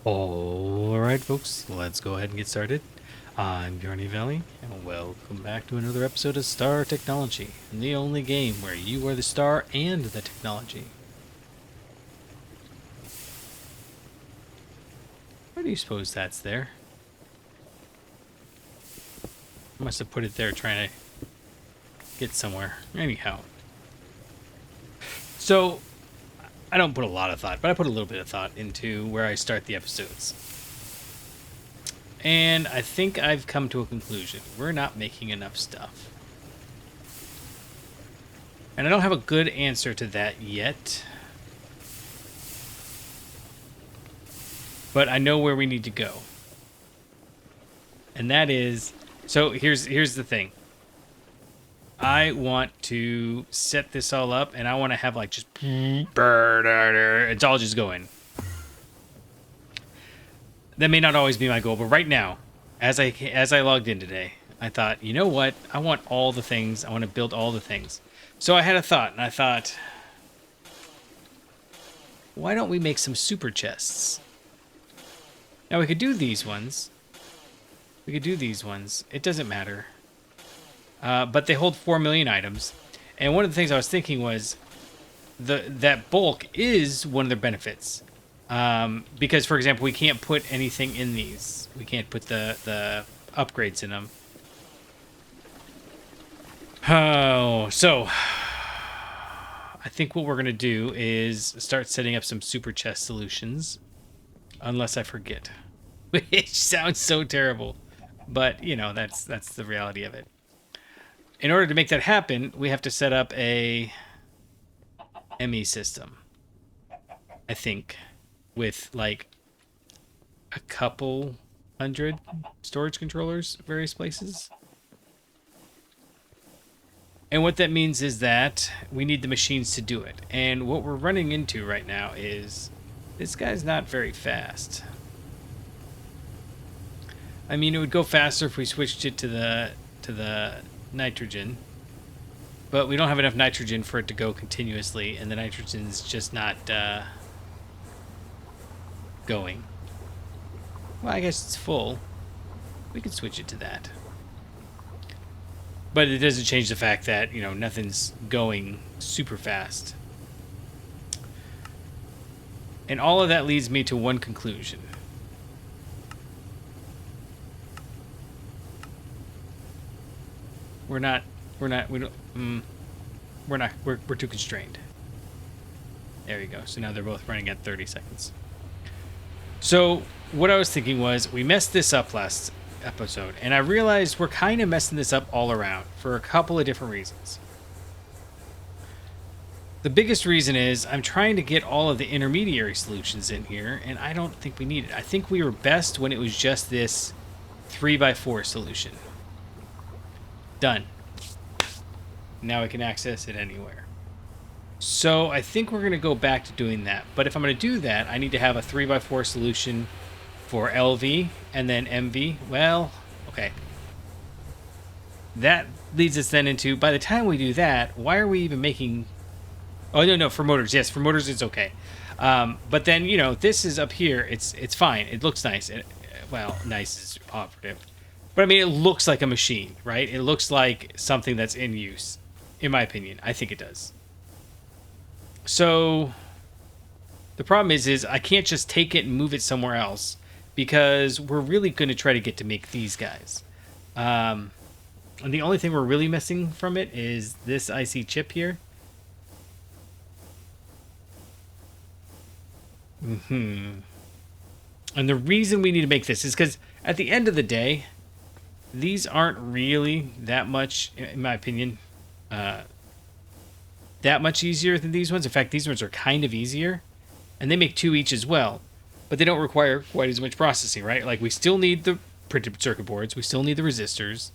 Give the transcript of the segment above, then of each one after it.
Alright folks, let's go ahead and get started. I'm Bjarni Valley, and welcome back to another episode of Star Technology, the only game where you are the star and the technology. Why do you suppose that's there? I must have put it there trying to get somewhere. Anyhow. So, I don't put a lot of thought, but I put a little bit of thought into where I start the episodes. And I think I've come to a conclusion. We're not making enough stuff. And I don't have a good answer to that yet. But I know where we need to go. And that is... So here's the thing. I want to set this all up, and I want to have like just... It's all just going. That may not always be my goal, but right now, as I logged in today, I thought, you know what? I want all the things. I want to build all the things. So I had a thought, and I thought, why don't we make some super chests? Now we could do these ones. We could do these ones. It doesn't matter. But they hold 4 million items. And one of the things I was thinking was that bulk is one of their benefits. Because, for example, we can't put anything in these. We can't put the upgrades in them. Oh, so I think what we're going to do is start setting up some super chest solutions. Unless I forget. Which sounds so terrible. But, you know, that's the reality of it. In order to make that happen, we have to set up a ME system. I think. With like a couple hundred storage controllers various places. And what that means is that we need the machines to do it. And what we're running into right now is this guy's not very fast. I mean, it would go faster if we switched it to the nitrogen. But we don't have enough nitrogen for it to go continuously, and the nitrogen's just not going. Well, I guess it's full. We could switch it to that. But it doesn't change the fact that, you know, nothing's going super fast. And all of that leads me to one conclusion. We're too constrained. There we go. So now they're both running at 30 seconds. So what I was thinking was we messed this up last episode, and I realized we're kind of messing this up all around for a couple of different reasons. The biggest reason is I'm trying to get all of the intermediary solutions in here, and I don't think we need it. I think we were best when it was just this 3x4 solution. Done. Now we can access it anywhere. So I think we're going to go back to doing that. But if I'm going to do that, I need to have a 3x4 solution for LV and then MV. Well, okay. That leads us then into, by the time we do that, why are we even making... Oh, no, for motors. Yes, for motors it's okay. But then, you know, this is up here. It's fine. It looks nice. Well, nice is operative. But I mean, it looks like a machine, right? It looks like something that's in use, in my opinion. I think it does. So the problem is I can't just take it and move it somewhere else because we're really going to try to get to make these guys. And the only thing we're really missing from it is this IC chip here. And the reason we need to make this is because at the end of the day, these aren't really that much, in my opinion, that much easier than these ones. In fact, these ones are kind of easier, and they make 2 each as well, but they don't require quite as much processing, right? Like, we still need the printed circuit boards, we still need the resistors,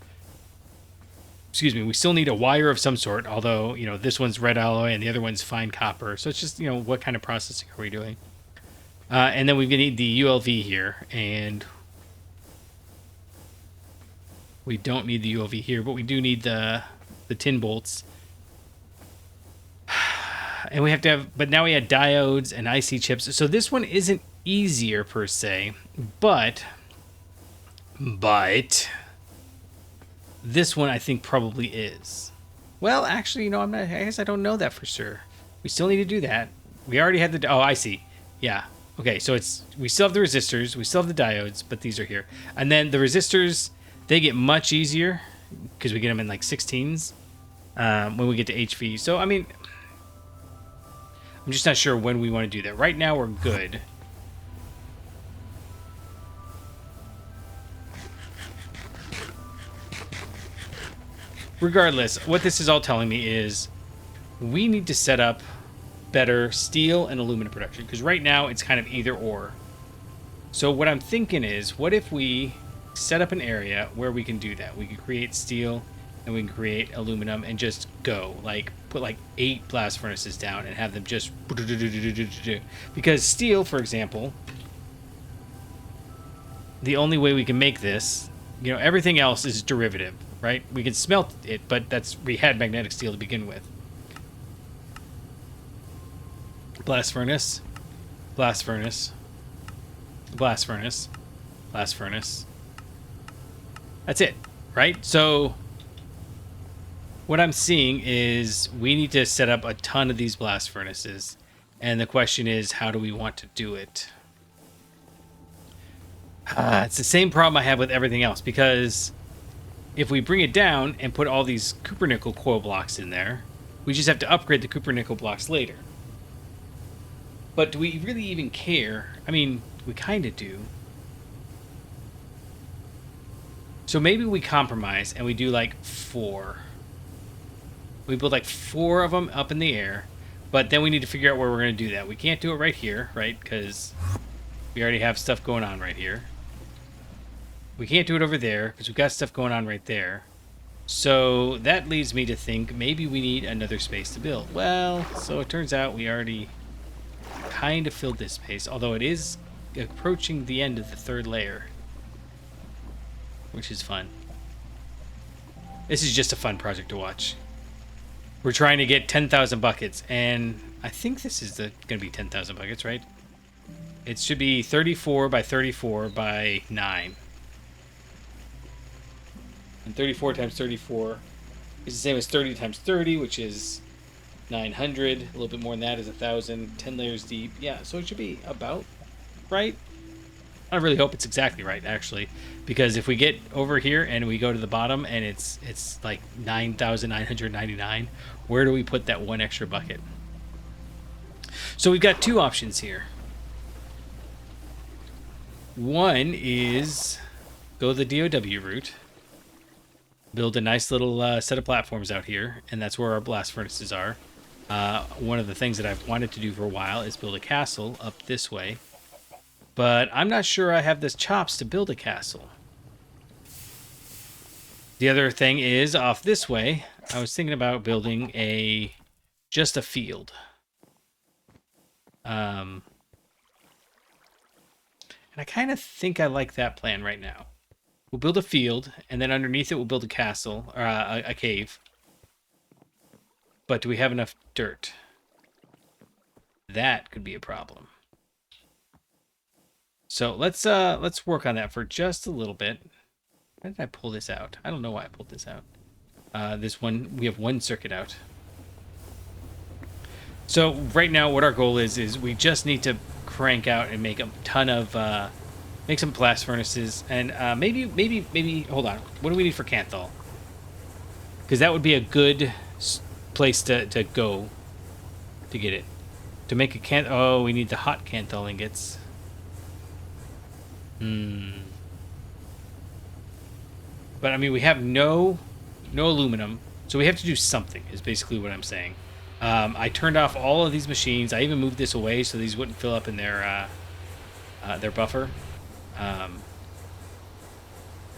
we still need a wire of some sort, although, you know, this one's red alloy and the other one's fine copper, so it's just, you know, what kind of processing are we doing? And then we need the ULV here, and we don't need the ULV here, but we do need the tin bolts. And we have to have, but now we had diodes and IC chips. So this one isn't easier per se, but this one I think probably is. Well, actually, I guess I don't know that for sure. We still need to do that. We already had the, I see. Yeah. Okay, so we still have the resistors, we still have the diodes, but these are here. And then the resistors, they get much easier because we get them in like 16s when we get to HV. So, I mean, I'm just not sure when we want to do that. Right now, we're good. Regardless, what this is all telling me is we need to set up better steel and aluminum production, because right now it's kind of either or. So what I'm thinking is, what if we set up an area where we can do that? We can create steel and we can create aluminum and just go, like, put like 8 blast furnaces down and have them just, because steel, for example, the only way we can make this, everything else is derivative, right? We can smelt it, but we had magnetic steel to begin with. Blast furnace, blast furnace, blast furnace, blast furnace. That's it, right? So what I'm seeing is we need to set up a ton of these blast furnaces. And the question is, how do we want to do it? It's the same problem I have with everything else, because if we bring it down and put all these copper nickel coil blocks in there, we just have to upgrade the copper nickel blocks later. But do we really even care? I mean, we kind of do. So maybe we compromise and we do like 4. We build like 4 of them up in the air, but then we need to figure out where we're going to do that. We can't do it right here, right? Because we already have stuff going on right here. We can't do it over there because we've got stuff going on right there. So that leads me to think maybe we need another space to build. Well, so it turns out we already kind of filled this space, although it is approaching the end of the 3rd layer, which is fun. This is just a fun project to watch. We're trying to get 10,000 buckets, and I think this is going to be 10,000 buckets, right? It should be 34 by 34 by 9. And 34 times 34 is the same as 30 times 30, which is 900. A little bit more than that is 1,000. 10 layers deep. Yeah, so it should be about right. I really hope it's exactly right, actually, because if we get over here and we go to the bottom and it's like 9,999, where do we put that 1 extra bucket? So we've got 2 options here. One is go the DOW route, build a nice little set of platforms out here, and that's where our blast furnaces are. One of the things that I've wanted to do for a while is build a castle up this way. But I'm not sure I have the chops to build a castle. The other thing is, off this way, I was thinking about building just a field. And I kind of think I like that plan right now. We'll build a field, and then underneath it we'll build a castle, or a cave. But do we have enough dirt? That could be a problem. So let's work on that for just a little bit. How did I pull this out? I don't know why I pulled this out. We have 1 circuit out. So right now what our goal is we just need to crank out and make a ton of, make some blast furnaces. And maybe, hold on. What do we need for Canthal? Because that would be a good place to go to get it. To make a oh, we need the hot Canthal ingots. But I mean, we have no aluminum, so we have to do something, is basically what I'm saying. I turned off all of these machines. I even moved this away so these wouldn't fill up in their buffer.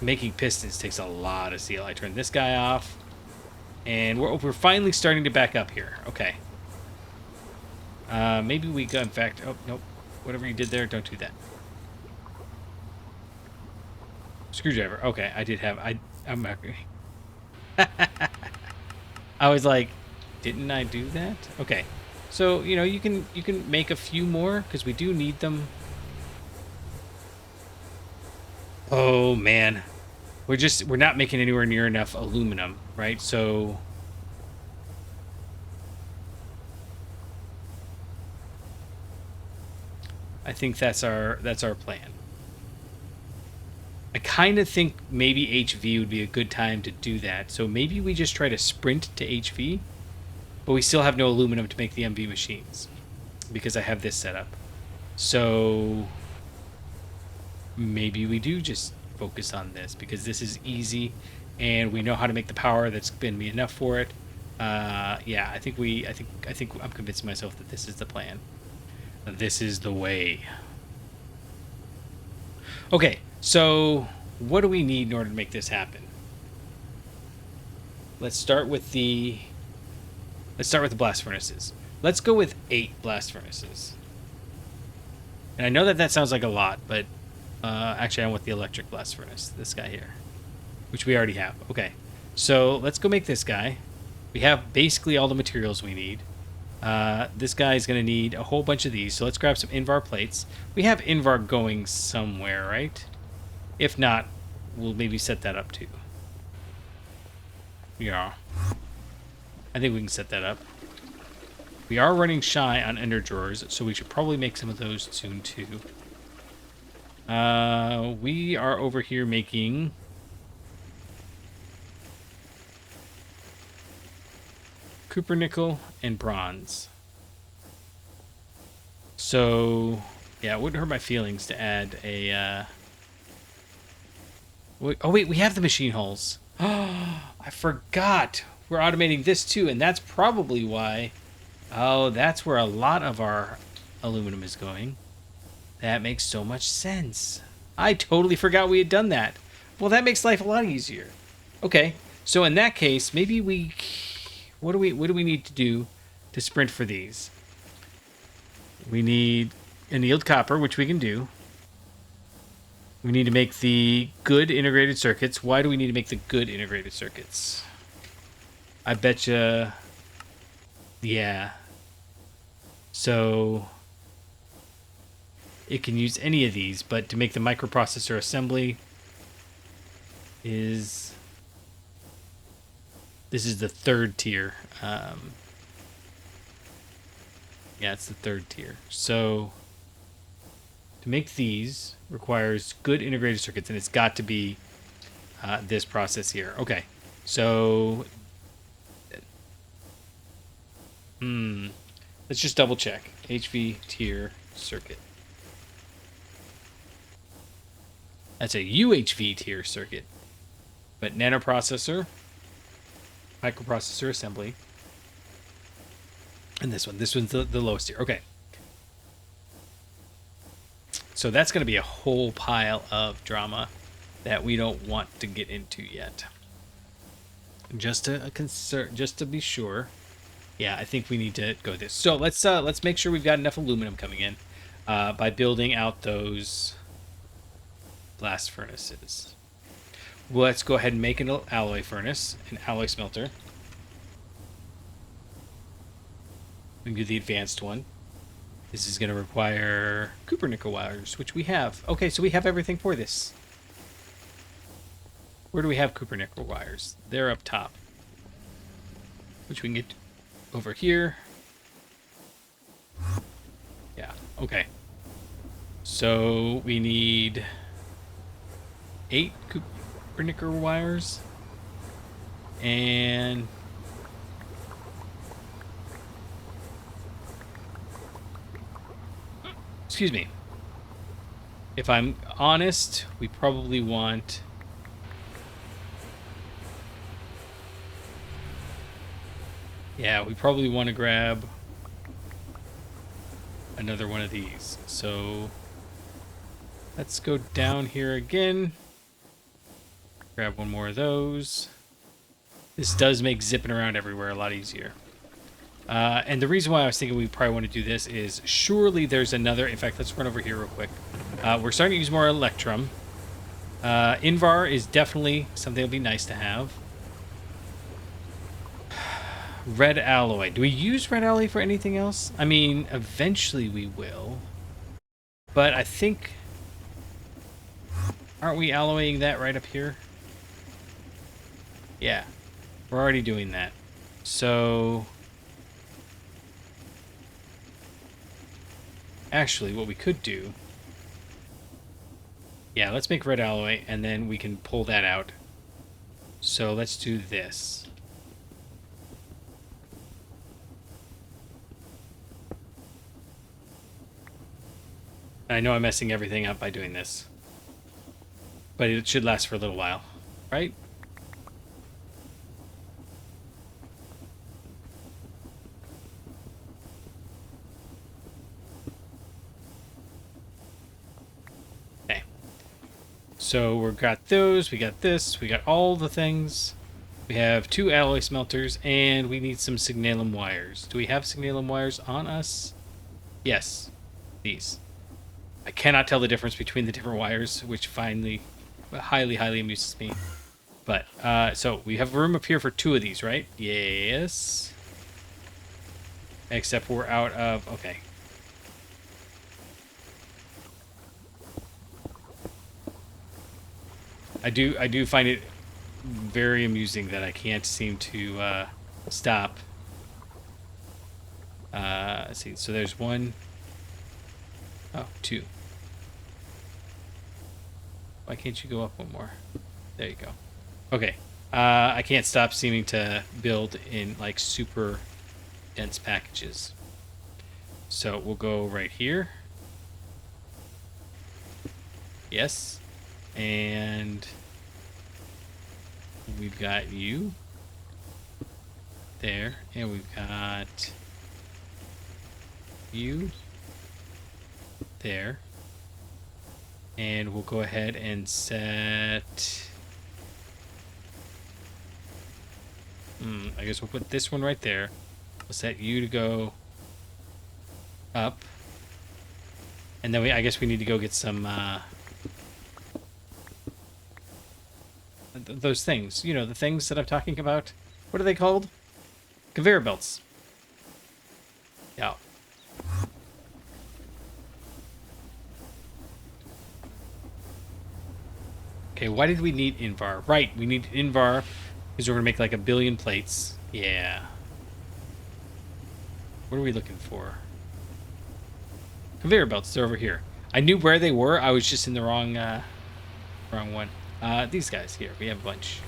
Making pistons takes a lot of steel. I turned this guy off, and we're finally starting to back up here. Okay. Maybe we go. In fact, oh nope. Whatever you did there, don't do that. Screwdriver. Okay, I did have. I'm not. I was like, didn't I do that? Okay. So, you know, you can make a few more because we do need them. Oh man. We're not making anywhere near enough aluminum, right? So I think that's our plan. I kind of think maybe HV would be a good time to do that. So maybe we just try to sprint to HV, but we still have no aluminum to make the MV machines because I have this set up. So maybe we do just focus on this because this is easy and we know how to make the power that's going to be enough for it. Yeah, I think I'm convincing myself that this is the plan. This is the way. Okay, so what do we need in order to make this happen? Let's start with the blast furnaces. Let's go with 8 blast furnaces. And I know that sounds like a lot, but actually I want the electric blast furnace, this guy here, which we already have. Okay, so let's go make this guy. We have basically all the materials we need. This guy is going to need a whole bunch of these, so let's grab some Invar plates. We have Invar going somewhere, right? If not, we'll maybe set that up too. Yeah. I think we can set that up. We are running shy on ender drawers, so we should probably make some of those soon too. We are over here making copper, nickel, and bronze. So, yeah, it wouldn't hurt my feelings to add a... Oh, wait, we have the machine hulls. Oh, I forgot. We're automating this too, and that's probably why... Oh, that's where a lot of our aluminum is going. That makes so much sense. I totally forgot we had done that. Well, that makes life a lot easier. Okay, so in that case, maybe we... What do we need to do to sprint for these? We need annealed copper, which we can do. We need to make the good integrated circuits. Why do we need to make the good integrated circuits? I betcha... Yeah. So... It can use any of these, but to make the microprocessor assembly is... This is the 3rd tier. Yeah, it's the 3rd tier. So... To make these requires good integrated circuits, and it's got to be this process here. Okay, so let's just double check. HV tier circuit. That's a UHV tier circuit, but nanoprocessor, microprocessor assembly, and this one's the lowest tier. Okay. So that's going to be a whole pile of drama that we don't want to get into yet. Just to be sure. Yeah, I think we need to go this. So let's make sure we've got enough aluminum coming in by building out those blast furnaces. Let's go ahead and make an alloy furnace, an alloy smelter. We can do the advanced one. This is going to require copper nickel wires, which we have. Okay, so we have everything for this. Where do we have copper nickel wires? They're up top. Which we can get over here. Yeah, okay. So we need 8 copper nickel wires. And... Excuse me. If I'm honest, we probably want... Yeah, we probably want to grab another one of these. So let's go down here again. Grab one more of those. This does make zipping around everywhere a lot easier. And the reason why I was thinking we probably want to do this is surely there's another... In fact, let's run over here real quick. We're starting to use more Electrum. Invar is definitely something that would be nice to have. red alloy. Do we use red alloy for anything else? I mean, eventually we will. But I think... Aren't we alloying that right up here? Yeah. We're already doing that. So... Actually, what we could do... Yeah, let's make red alloy, and then we can pull that out. So let's do this. I know I'm messing everything up by doing this. But it should last for a little while, right? Okay. So we've got those, we got this, we got all the things. We have 2 alloy smelters, and we need some signalum wires. Do we have signalum wires on us? Yes. These. I cannot tell the difference between the different wires, which highly amuses me. But, so we have room up here for 2 of these, right? Yes. Except we're out of... Okay. I do find it very amusing that I can't seem to stop. Let's see. So there's 1... Oh, 2. Why can't you go up 1 more? There you go. Okay. I can't stop seeming to build in like super dense packages. So we'll go right here. Yes. And we've got you there, and we've got you there, and we'll go ahead and set I guess we'll put this one right there. We'll set you to go up, and then I guess we need to go get some those things, you know, the things that I'm talking about. What are they called? Conveyor belts. Yeah. Okay, why did we need Invar? Right, we need Invar because we're going to make like 1 billion plates. Yeah. What are we looking for? Conveyor belts, they're over here. I knew where they were, I was just in the wrong one. These guys here, we have a bunch.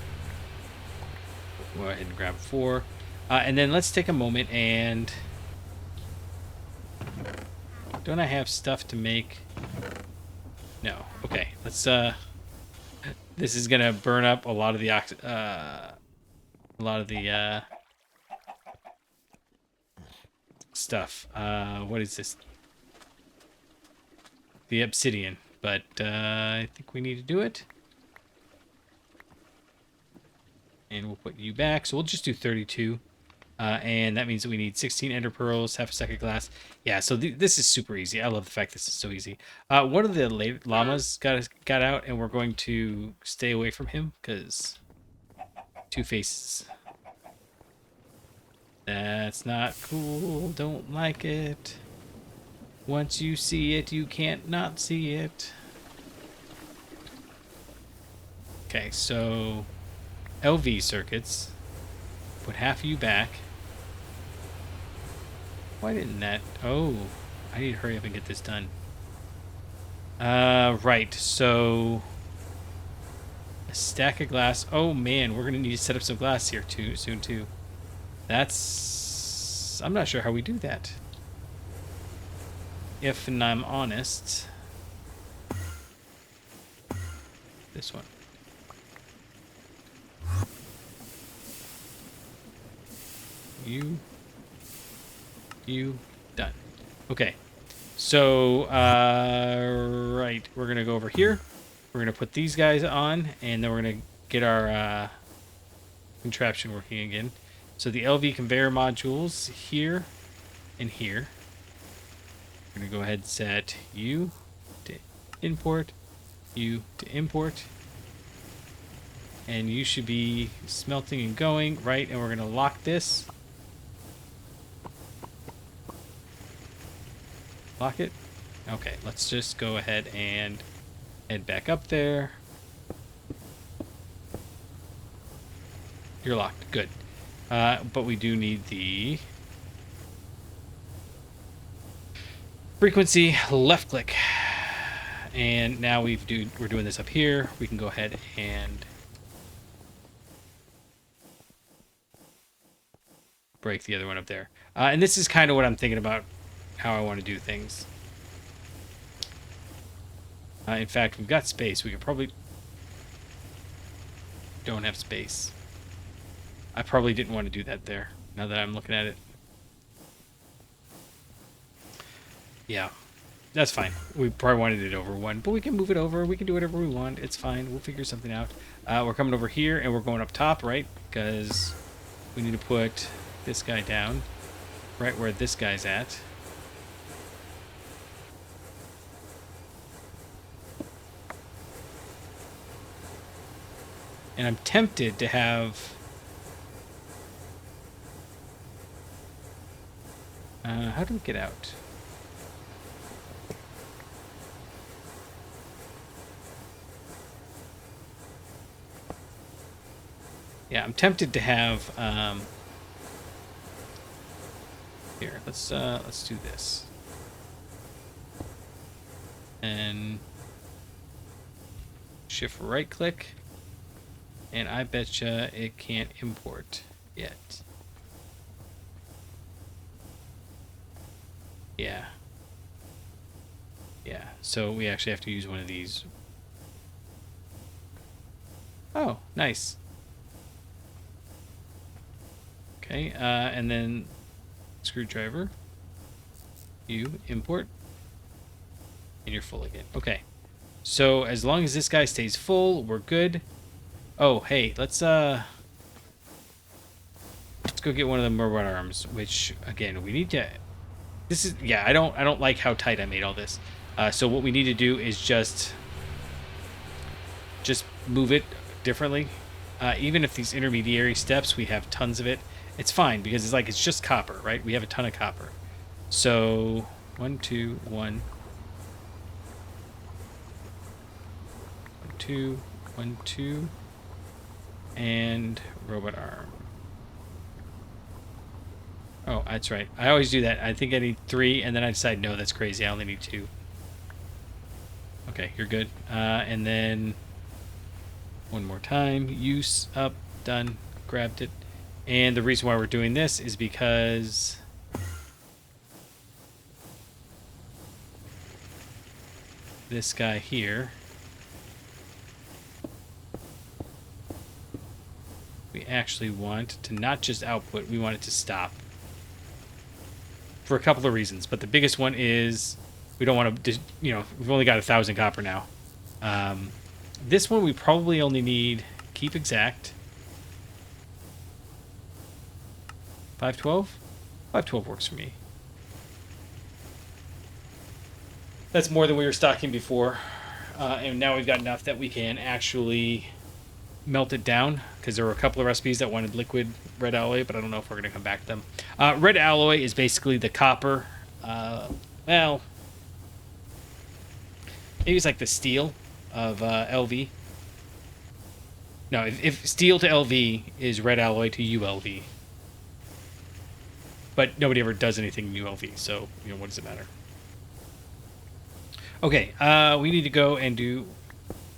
Go ahead and grab 4. And then let's take a moment and... Don't I have stuff to make? No. Okay, let's... This is gonna burn up a lot of the stuff. What is this? The obsidian. But I think we need to do it. And we'll put you back. So we'll just do 32. And that means that we need 16 ender pearls, half a stack of glass. Yeah, so this is super easy. I love the fact this is so easy. One of the llamas got out, and we're going to stay away from him because 2 faces. That's not cool. Don't like it. Once you see it, you can't not see it. Okay, so LV circuits. Put half of you back. Why didn't that? Oh, I need to hurry up and get this done. Right. So a stack of glass. Oh man, we're gonna need to set up some glass here soon too. That's... I'm not sure how we do that. If I'm honest. This one. You done. Okay. So, right, we're going to go over here. We're going to put these guys on, and then we're going to get our contraption working again. So the LV conveyor modules here and here. We're going to go ahead and set you to import, you to import. And you should be smelting and going, right? And we're going to lock this. Lock it? Okay, let's just go ahead and head back up there. You're locked. Good. But we do need the frequency left click. And now we're doing this up here. We can go ahead and break the other one up there. And this is kind of what I'm thinking about how I want to do things. In fact, we've got space. We could probably... Don't have space. I probably didn't want to do that there, now that I'm looking at it. Yeah, that's fine. We probably wanted it over one, but we can move it over. We can do whatever we want. It's fine. We'll figure something out. We're coming over here, and we're going up top, right? Because we need to put this guy down right where this guy's at. And I'm tempted to have... how do we get out? Yeah, I'm tempted to have... here, let's do this. And shift right click. And I betcha it can't import yet. Yeah. Yeah, so we actually have to use one of these. Oh, nice. Okay, and then screwdriver. You import. And you're full again. Okay. So as long as this guy stays full, we're good. Oh, hey, let's go get one of the robot arms, which again, we need to... This is, yeah, I don't like how tight I made all this. So what we need to do is just move it differently. Even if these intermediary steps, we have tons of it. It's fine because it's just copper, right? We have a ton of copper. So 1, 2, 1, 1, 2, 1, 2, and robot arm. Oh, that's right. I always do that. I think I need 3, and then I decide, no, that's crazy. I only need 2. Okay, you're good. And then one more time. Use up. Done. Grabbed it. And the reason why we're doing this is because this guy here, we actually want to not just output, we want it to stop. For a couple of reasons, but the biggest one is we don't want to, we've only got 1,000 copper now. This one we probably only need, keep exact, 512? 512 works for me. That's more than we were stocking before. And now we've got enough that we can actually melt it down, because there were a couple of recipes that wanted liquid red alloy, but I don't know if we're going to come back to them. Red alloy is basically the copper. Well, maybe it's like the steel of LV. No, if steel to LV is red alloy to ULV. But nobody ever does anything in ULV, so, what does it matter? Okay, we need to go and do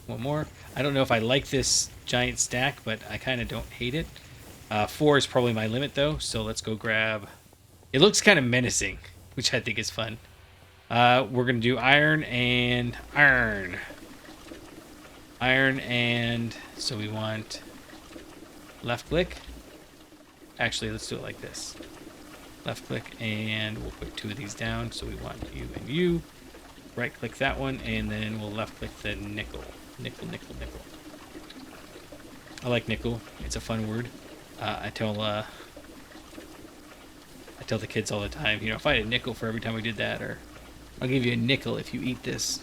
one more. I don't know if I like this giant stack, but I kind of don't hate it. 4 is probably my limit, though, so let's go grab... It looks kind of menacing, which I think is fun. We're going to do iron and iron. Iron and... So we want left click. Actually, let's do it like this. Left click, and we'll put 2 of these down. So we want you and you. Right click that one, and then we'll left click the nickel. Nickel, nickel, nickel. I like nickel. It's a fun word. I tell the kids all the time, if I had a nickel for every time we did that, or I'll give you a nickel if you eat this.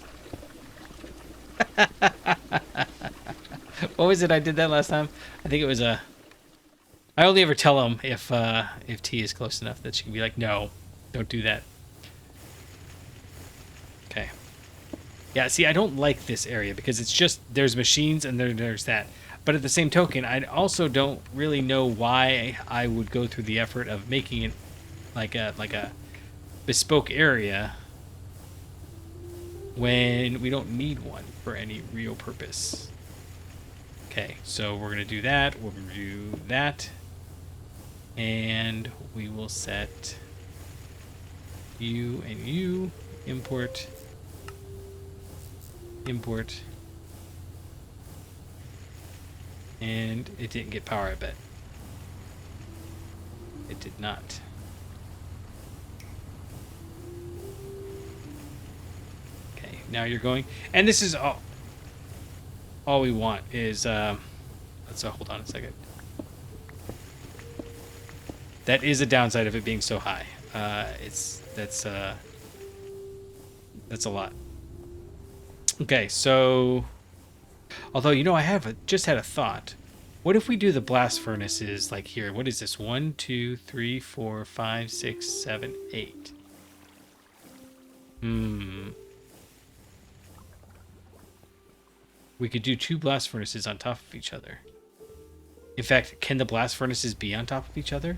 What was it I did that last time? I think it was I only ever tell them if T is close enough that she can be like, no, don't do that. Okay. Yeah, see, I don't like this area because it's just, there's machines and there's that. But at the same token, I also don't really know why I would go through the effort of making it like a bespoke area when we don't need one for any real purpose. Okay, so we're going to do that. We're going to do that. And we will set you and you. Import. Import. And it didn't get power, I bet. It did not. Okay, now you're going. And this is all we want is, let's hold on a second. That is a downside of it being so high. That's a lot. Okay, so, although, you know, I have just had a thought. What if we do the blast furnaces like here? What is this? 1, 2, 3, 4, 5, 6, 7, 8. We could do 2 blast furnaces on top of each other. In fact, can the blast furnaces be on top of each other?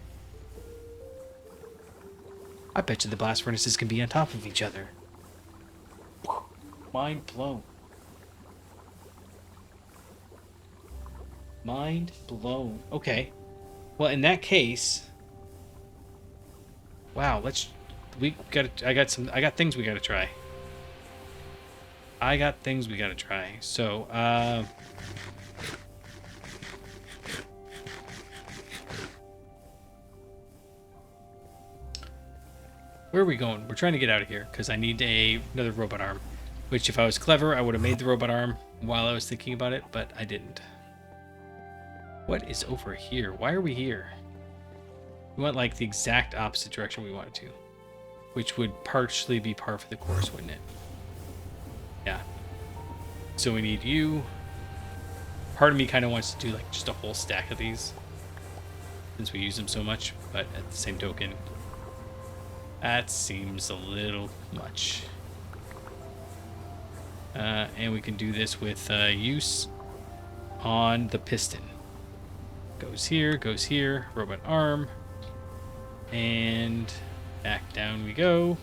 I bet you the blast furnaces can be on top of each other. Mind blown. Mind blown. Okay. Well, in that case, wow, I got things we gotta try. So, where are we going? We're trying to get out of here because I need another robot arm. Which, if I was clever, I would have made the robot arm while I was thinking about it, but I didn't. What is over here? Why are we here? We want, like, the exact opposite direction we wanted to. Which would partially be par for the course, wouldn't it? Yeah. So we need you. Part of me kind of wants to do, like, just a whole stack of these. Since we use them so much, but at the same token, that seems a little much. And we can do this with use on the piston. Goes here, robot arm, and back down we go.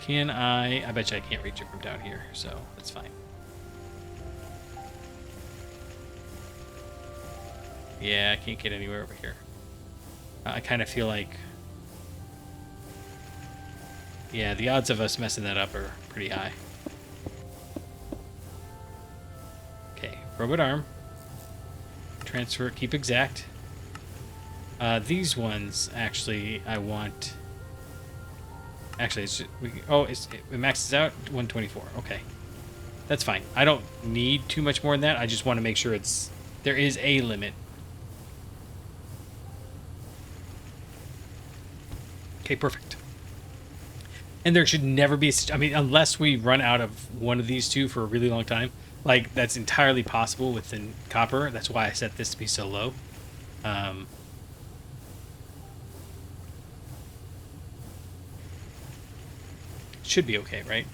Can I bet you I can't reach it from down here, so that's fine. Yeah, I can't get anywhere over here. I kind of feel like, yeah, the odds of us messing that up are pretty high. Okay, robot arm. Transfer, keep exact. These ones, actually, I want... Actually, it maxes out 124. Okay, that's fine. I don't need too much more than that. I just want to make sure there is a limit. Okay, perfect. And there should never be, unless we run out of one of these two for a really long time. Like, that's entirely possible within copper. That's why I set this to be so low. Should be okay, right?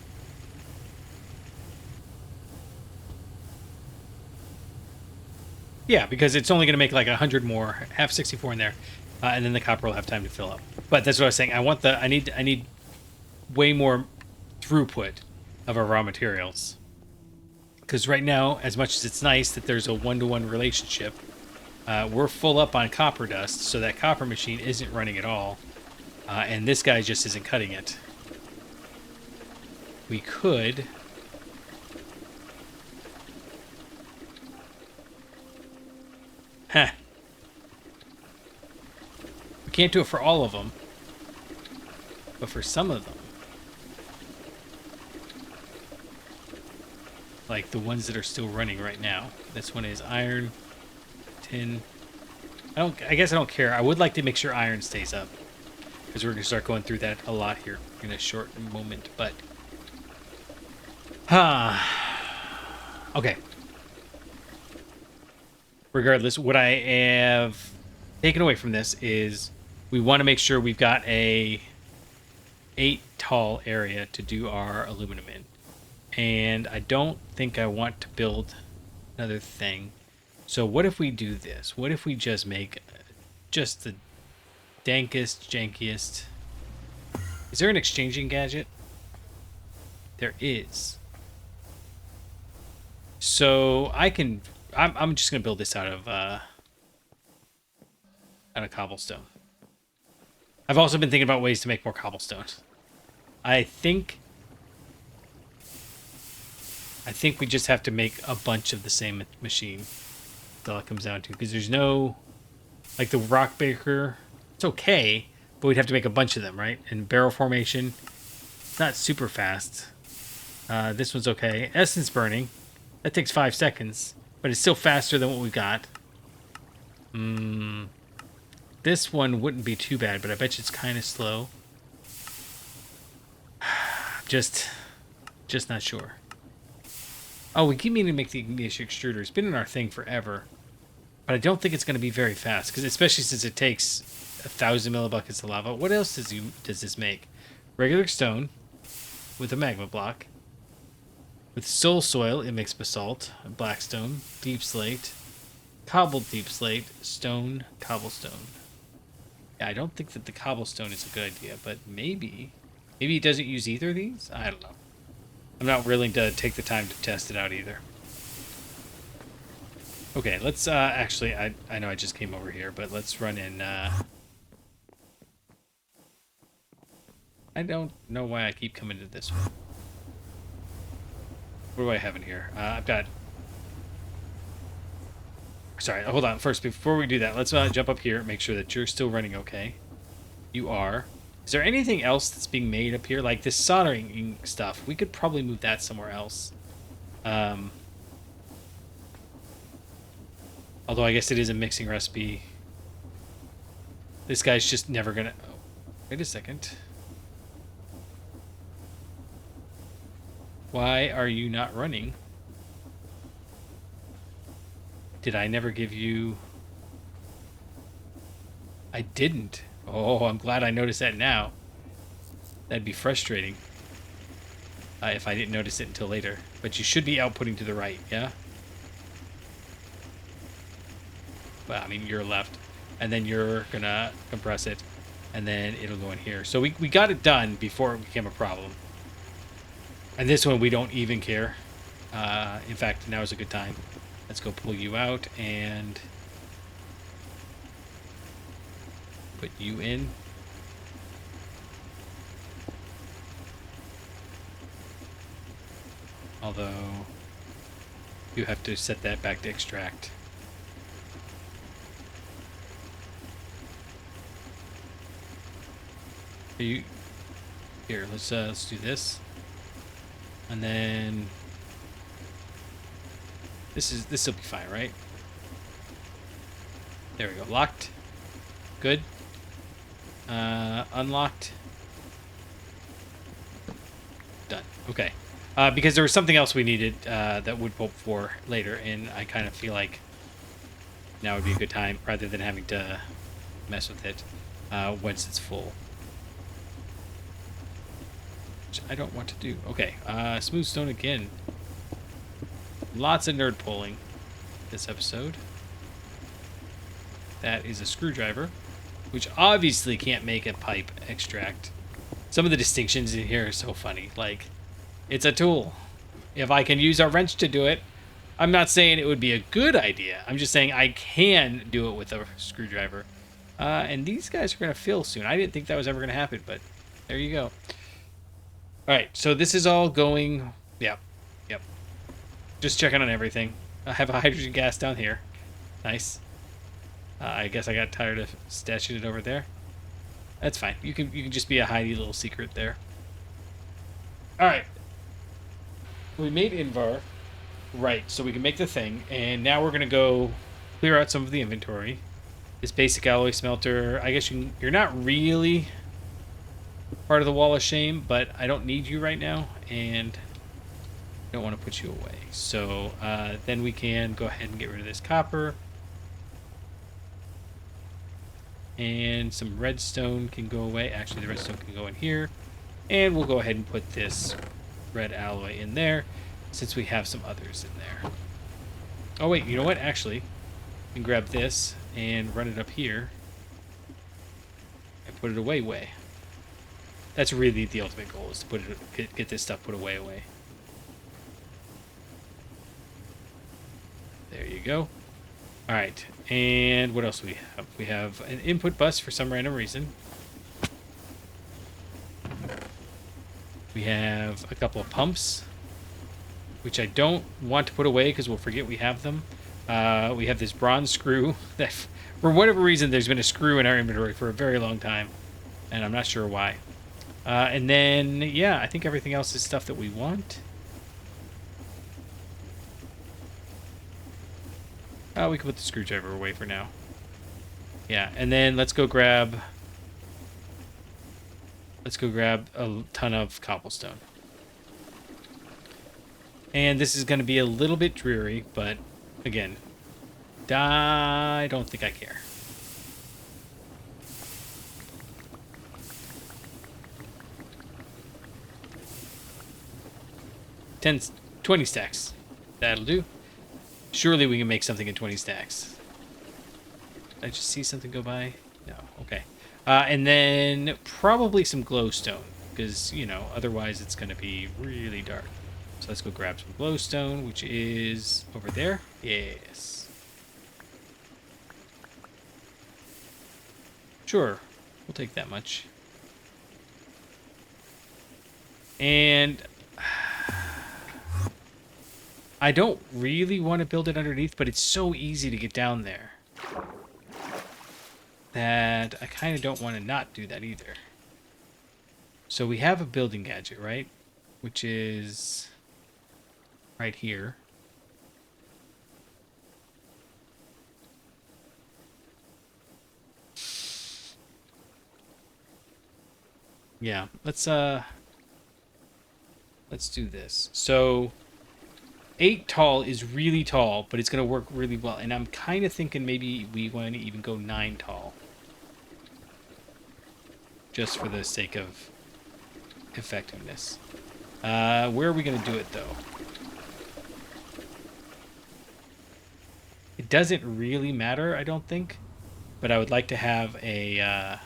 Yeah, because it's only going to make like 100 more, have 64 in there, and then the copper will have time to fill up. But that's what I was saying. I need way more throughput of our raw materials. Because right now, as much as it's nice that there's a 1-to-1 relationship, we're full up on copper dust, so that copper machine isn't running at all, and this guy just isn't cutting it. We could... Huh. We can't do it for all of them, but for some of them. Like the ones that are still running right now. This one is iron, tin. I guess I don't care. I would like to make sure iron stays up, because we're going to start going through that a lot here in a short moment, but... Okay. Regardless, what I have taken away from this is we want to make sure we've got a 8 tall area to do our aluminum in. And I don't think I want to build another thing. So what if we do this? What if we just make just the dankest, jankiest... Is there an exchanging gadget? There is. So I'm just gonna build this out of cobblestone. I've also been thinking about ways to make more cobblestone. I think we just have to make a bunch of the same machine. That's all it comes down to, because there's no, like the rock baker. It's okay, but we'd have to make a bunch of them, right? And barrel formation, not super fast. This one's okay. Essence burning, that takes 5 seconds, but it's still faster than what we've got. This one wouldn't be too bad, but I bet you it's kind of slow. Just not sure. Oh, we keep meaning to make the ignition extruder. It's been in our thing forever, but I don't think it's going to be very fast, because especially since it takes 1,000 millibuckets of lava. What else does this make? Regular stone with a magma block. With soul soil, it makes basalt, blackstone, deep slate, cobbled deep slate, stone, cobblestone. Yeah, I don't think that the cobblestone is a good idea, but maybe it doesn't use either of these? I don't know. I'm not willing to take the time to test it out either. Okay, let's actually, I know I just came over here, but let's run in. I don't know why I keep coming to this one. What do I have in here? I've got... Sorry, hold on. First, before we do that, let's jump up here and make sure that you're still running okay. You are. Is there anything else that's being made up here? Like this soldering stuff. We could probably move that somewhere else. Although I guess it is a mixing recipe. This guy's just never gonna... Oh, wait a second. Why are you not running? Did I never give you... I didn't. Oh, I'm glad I noticed that now. That'd be frustrating if I didn't notice it until later. But you should be outputting to the right, yeah? Well, I mean, you're left. And then you're gonna compress it. And then it'll go in here. So we got it done before it became a problem. And this one, we don't even care. In fact, now is a good time. Let's go pull you out and put you in. Although, you have to set that back to extract. Are you... Here, let's do this. And then... This will be fine, right? There we go. Locked. Good. Unlocked. Done. Okay. Because there was something else we needed that would hope for later, and I kind of feel like now would be a good time rather than having to mess with it once it's full. Which I don't want to do. Okay. Smooth stone again. Lots of nerd pulling this episode. That is a screwdriver, which obviously can't make a pipe extract. Some of the distinctions in here are so funny. Like, it's a tool. If I can use a wrench to do it, I'm not saying it would be a good idea. I'm just saying I can do it with a screwdriver. And these guys are going to fill soon. I didn't think that was ever going to happen, but there you go. All right, so this is all going... Yep. Just checking on everything. I have a hydrogen gas down here. Nice. I guess I got tired of stashing it over there. That's fine. You can just be a hidey little secret there. All right. We made Invar. Right, so we can make the thing. And now we're going to go clear out some of the inventory. This basic alloy smelter. I guess you're not really part of the wall of shame, but I don't need you right now. And... don't want to put you away. So then we can go ahead and get rid of this copper. And some redstone can go away. Actually, the redstone can go in here. And we'll go ahead and put this red alloy in there, since we have some others in there. Oh, wait, you know what? Actually, we can grab this and run it up here. And put it away way. That's really the ultimate goal, is to put it, get this stuff put away. There you go. All right, and what else do we have? We have an input bus for some random reason. We have a couple of pumps, which I don't want to put away because we'll forget we have them. We have this bronze screw that, for whatever reason, there's been a screw in our inventory for a very long time, and I'm not sure why. And then, yeah, I think everything else is stuff that we want. We can put the screwdriver away for now. Yeah, and then let's go grab a ton of cobblestone. And this is going to be a little bit dreary, but again, I don't think I care. – 20 stacks. That'll do. Surely we can make something in 20 stacks. Did I just see something go by? No. Okay. And then probably some glowstone, because, you know, otherwise it's going to be really dark. So let's go grab some glowstone, which is over there. Yes. Sure. We'll take that much. And I don't really want to build it underneath, but it's so easy to get down there that I kind of don't want to not do that either. So we have a building gadget, right? Which is right here. Yeah, let's do this. So 8 tall is really tall, but it's going to work really well. And I'm kind of thinking maybe we want to even go 9 tall. Just for the sake of effectiveness. Where are we going to do it, though? It doesn't really matter, I don't think. But I would like to have a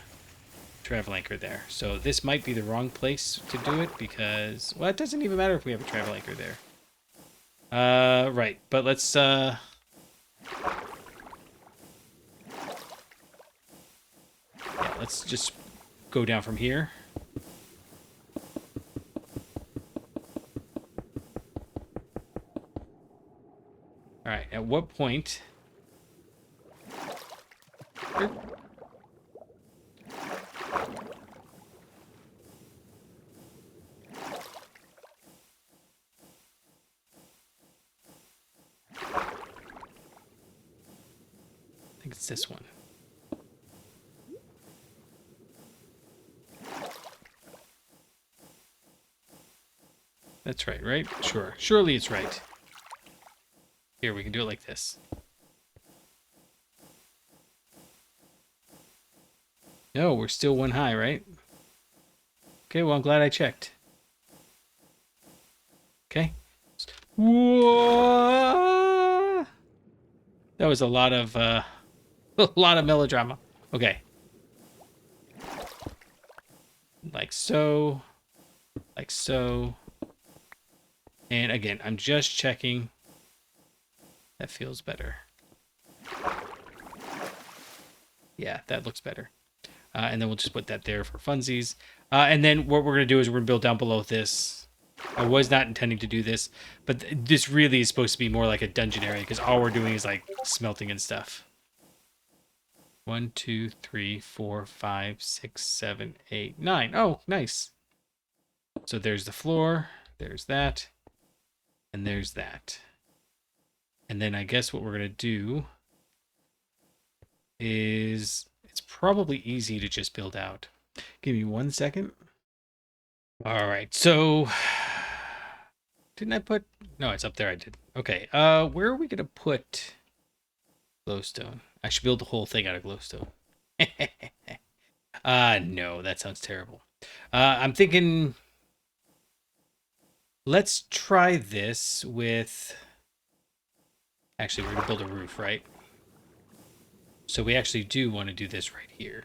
travel anchor there. So this might be the wrong place to do it because... Well, it doesn't even matter if we have a travel anchor there. Right. But let's... Yeah, let's just go down from here. All right, at what point... I think it's this one. That's right, right? Sure. Surely it's right. Here, we can do it like this. No, we're still 1 high, right? Okay, well, I'm glad I checked. Okay. Whoa! That was a lot of melodrama. Okay. Like so. Like so. And again, I'm just checking. That feels better. Yeah, that looks better. And then we'll just put that there for funsies. And then what we're going to do is we're going to build down below this. I was not intending to do this, but this really is supposed to be more like a dungeon area because all we're doing is like smelting and stuff. 1, 2, 3, 4, 5, 6, 7, 8, 9. Oh, nice. So there's the floor. There's that. And there's that. And then I guess what we're going to do is it's probably easy to just build out. Give me 1 second. All right. So didn't I put... No, it's up there. I did. Okay. Where are we going to put glowstone? I should build the whole thing out of glowstone. No, that sounds terrible. I'm thinking, let's try this with... Actually, we're going to build a roof, right? So we actually do want to do this right here.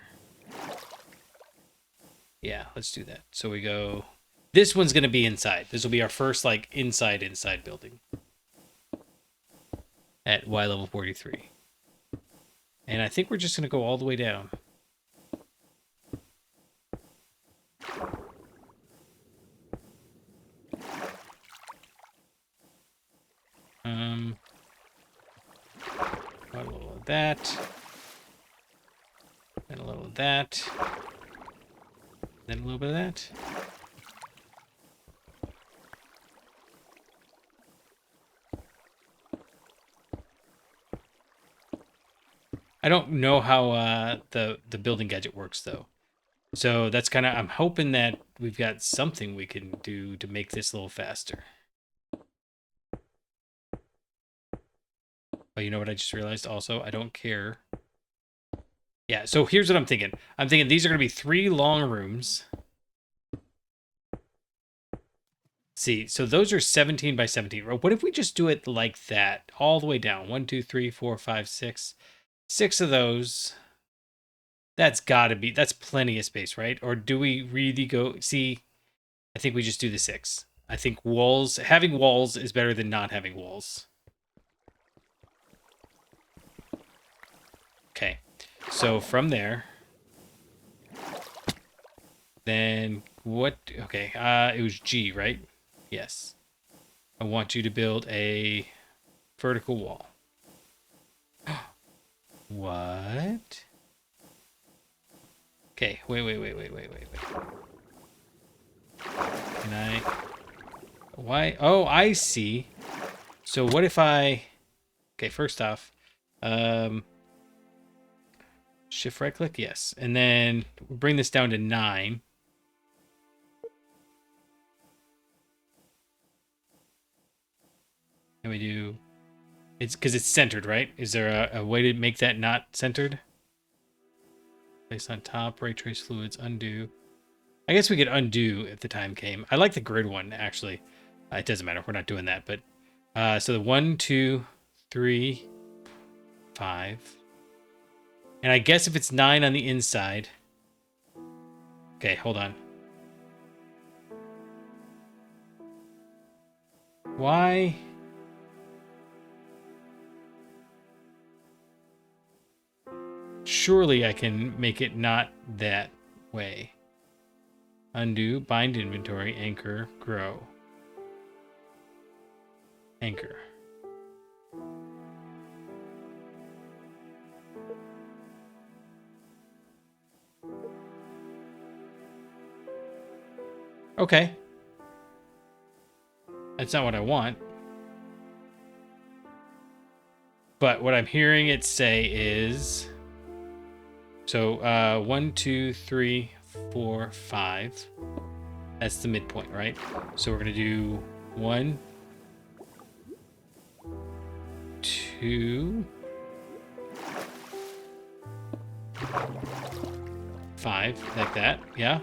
Yeah, let's do that. So we go... This one's going to be inside. This will be our first, like, inside building. At Y level 43. And I think we're just going to go all the way down. A little of that. And a little of that. Then a little bit of that. I don't know how the building gadget works though. So that's kind of, I'm hoping that we've got something we can do to make this a little faster. Oh, you know what I just realized also? I don't care. Yeah, so here's what I'm thinking. I'm thinking these are going to be 3 long rooms. See, so those are 17 by 17. What if we just do it like that, all the way down? 1, 2, 3, 4, 5, 6. 6 of those. That's got to be, that's plenty of space, right? Or do we really go, see, I think we just do the 6. I think walls, having walls is better than not having walls. Okay, so from there, then what, okay, it was G, right? Yes. I want you to build a vertical wall. What? Okay, wait. Can I, why? Oh, I see. So what if I, okay, first off, shift right click, yes. And then bring this down to 9. And we do, it's because it's centered, right? Is there a way to make that not centered? Place on top, ray trace fluids, undo. I guess we could undo if the time came. I like the grid one, actually. It doesn't matter. We're not doing that. But so the 1, 2, 3, 5. And I guess if it's 9 on the inside. Okay, hold on. Why? Surely I can make it not that way. Undo, bind inventory, anchor, grow. Anchor. Okay. That's not what I want. But what I'm hearing it say is... So 1, 2, 3, 4, 5. That's the midpoint, right? So we're going to do 1, 2, 5, like that, yeah.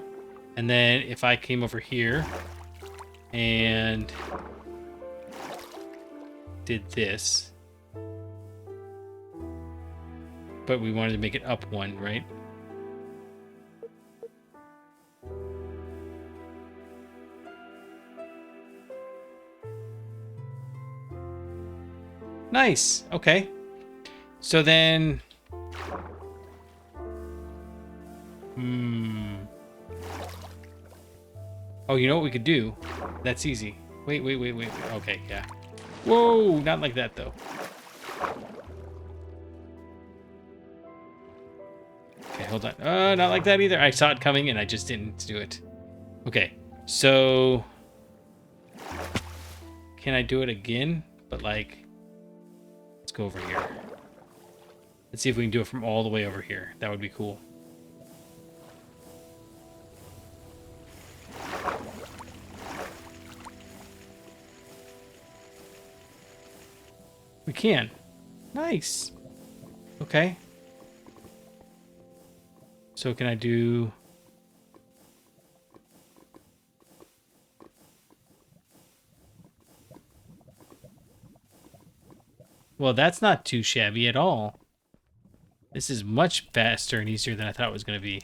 And then if I came over here and did this, but we wanted to make it up 1, right? Nice. Okay. So then... Oh, you know what we could do? That's easy. Wait. Okay, yeah. Whoa, not like that, though. Okay, hold on. Not like that either. I saw it coming, and I just didn't do it. Okay, so... Can I do it again? But, like... Let's go over here. Let's see if we can do it from all the way over here. That would be cool. We can. Nice. Okay. So can I do... Well, that's not too shabby at all. This is much faster and easier than I thought it was going to be.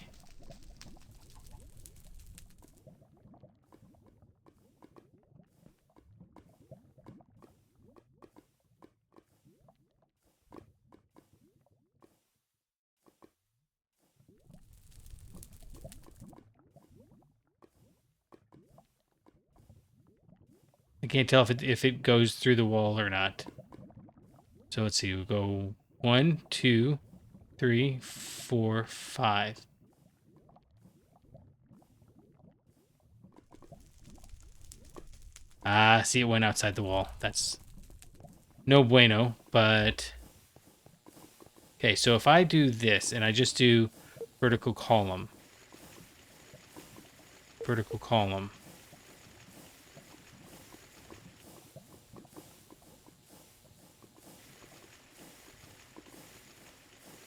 I can't tell if it goes through the wall or not. So let's see. We'll go 1, 2, 3, 4, 5. Ah, see, it went outside the wall. That's no bueno, but... Okay, so if I do this, and I just do vertical column. Vertical column.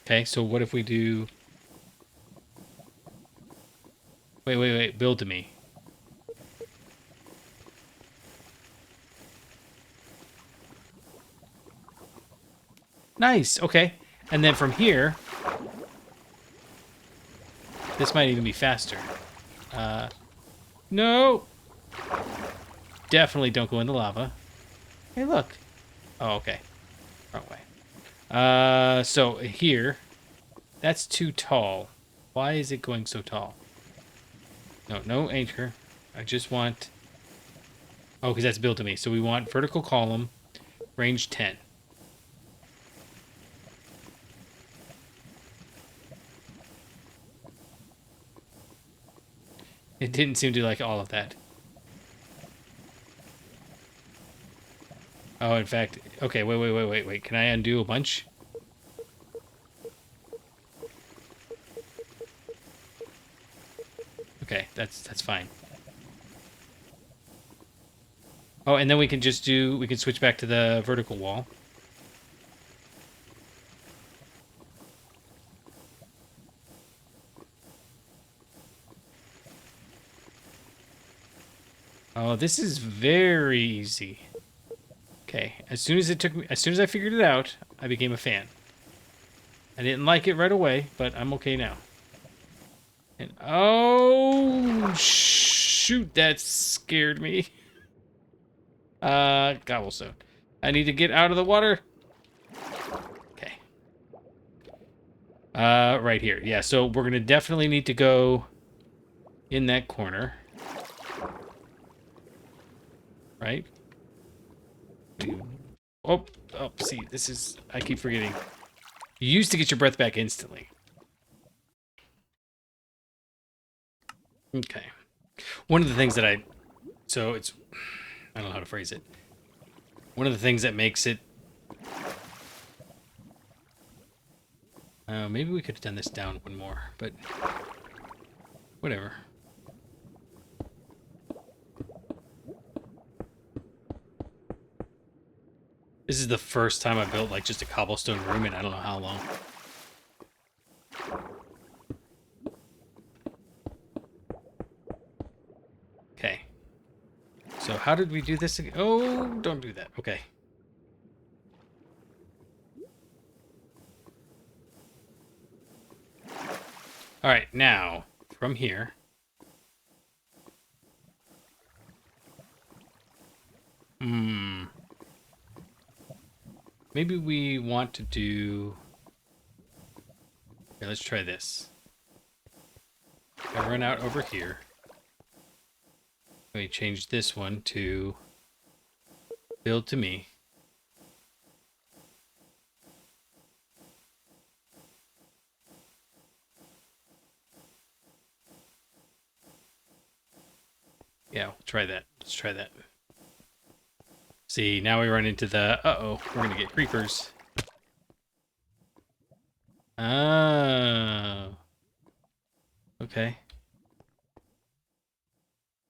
Okay, so what if we do... Wait, build to me. Nice, okay. And then from here, this might even be faster. No! Definitely don't go in the lava. Hey, look. Oh, okay. Wrong way. So here, that's too tall. Why is it going so tall? No anchor. I just want... Oh, because that's built to me. So we want vertical column, range 10. It didn't seem to like all of that. Oh, in fact... Okay, wait. Can I undo a bunch? Okay, that's fine. Oh, and then we can just do... We can switch back to the vertical wall. Oh, this is very easy. Okay, as soon as I figured it out, I became a fan. I didn't like it right away, but I'm okay now. And oh shoot, that scared me. Cobblestone. I need to get out of the water. Okay. Right here. Yeah, so we're gonna definitely need to go in that corner. Right? Oh, see, this is... I keep forgetting. You used to get your breath back instantly. Okay. One of the things that I... So it's... I don't know how to phrase it. One of the things that makes it... maybe we could have done this down one more, but... Whatever. This is the first time I built, like, just a cobblestone room in I don't know how long. Okay. So how did we do this again? Oh, don't do that. Okay. All right, now, from here... Maybe we want to do... Okay, let's try this. I run out over here. Let me change this one to build to me. Yeah, we'll try that. Let's try that. See, now we run into the... Uh-oh, we're going to get creepers. Oh. Okay.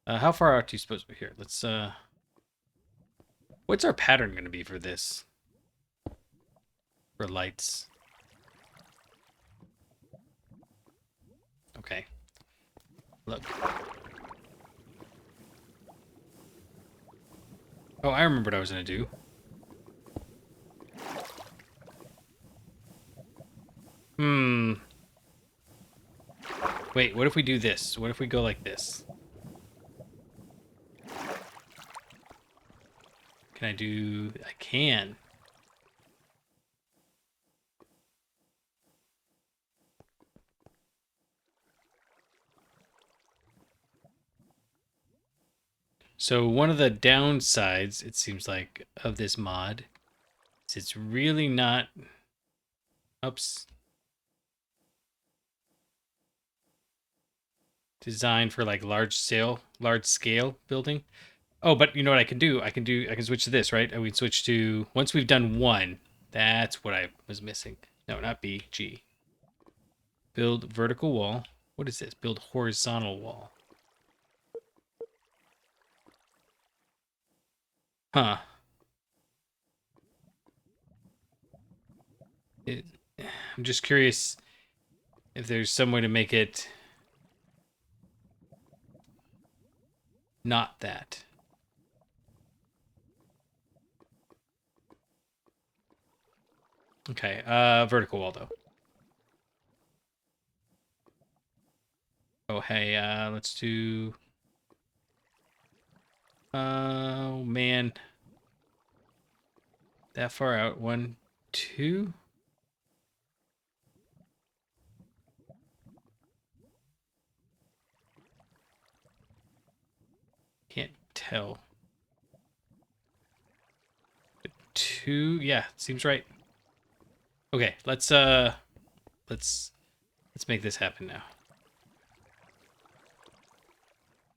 How far out do you suppose we're here? Let's, What's our pattern going to be for this? For lights. Okay. Look. Oh, I remember what I was going to do. Wait, what if we do this? What if we go like this? Can I do... I can. So one of the downsides, it seems like, of this mod is it's really not... Oops. Designed for like large scale building. Oh, but you know what I can do? I can switch to this, right? I would switch to, once we've done one, that's what I was missing. No, not B, G. Build vertical wall. What is this? Build horizontal wall. Huh. I'm just curious if there's some way to make it not that. Okay, vertical wall though. Oh, hey, let's do... Oh, man. That far out. 1, 2... Can't tell. 2, yeah, seems right. Okay, let's make this happen now.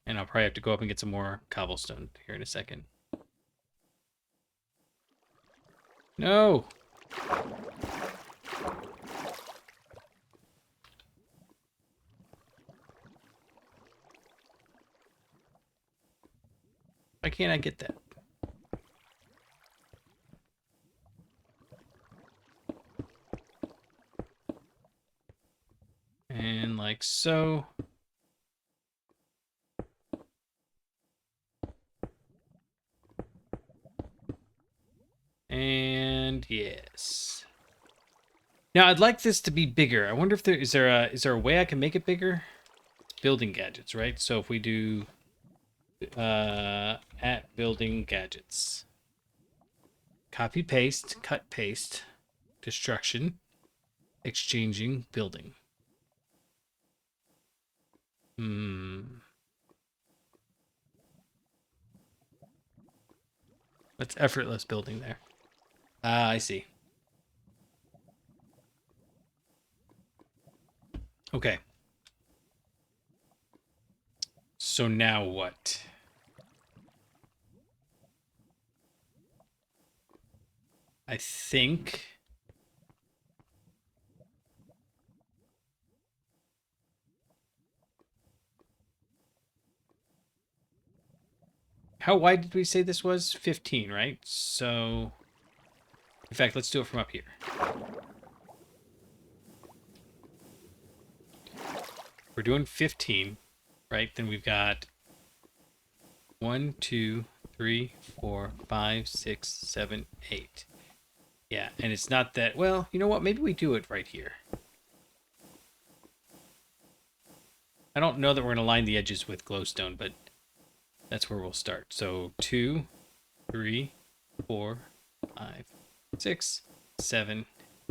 And I'll probably have to go up and get some more cobblestone here in a second. No! Why can't I get that? And like so. And yes. Now I'd like this to be bigger. I wonder if is there a way I can make it bigger? Building gadgets, right? So if we do at building gadgets. Copy paste, cut paste, destruction, exchanging, building. That's effortless building there. Ah, I see. Okay. So now what? I think... How wide did we say this was? 15, right? So... In fact, let's do it from up here. We're doing 15, right? Then we've got 1, 2, 3, 4, 5, 6, 7, 8. Yeah, and it's not that... Well, you know what? Maybe we do it right here. I don't know that we're going to line the edges with glowstone, but that's where we'll start. So 2, 3, 4, 5, 6, 7,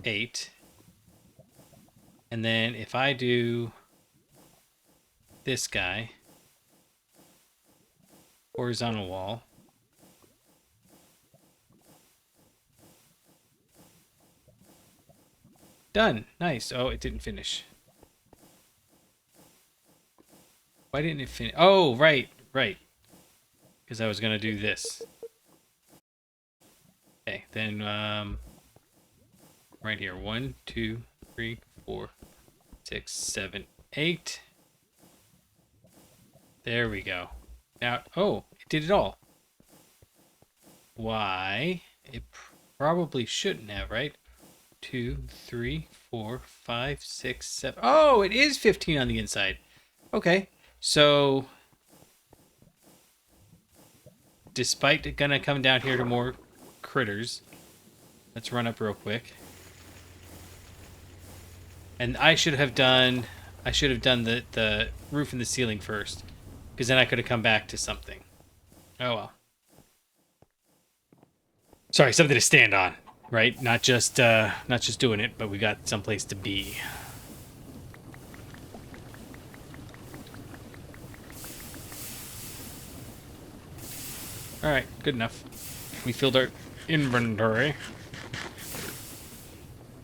8. And then if I do this guy, horizontal wall, done. Nice. Oh, it didn't finish. Why didn't it finish? Oh, right. Because I was going to do this. Okay, then right here. 1, 2, 3, 4, 6, 7, 8. There we go. Now, oh, it did it all. Why? It probably shouldn't have, right? 2, 3, 4, 5, 6, 7. Oh, it is 15 on the inside. Okay. So, despite it gonna come down here to more critters, let's run up real quick. And I should have done the roof and the ceiling first, because then I could have come back to something. Oh well. Sorry, something to stand on, right? Not just doing it, but we got someplace to be. All right, good enough. We filled our inventory.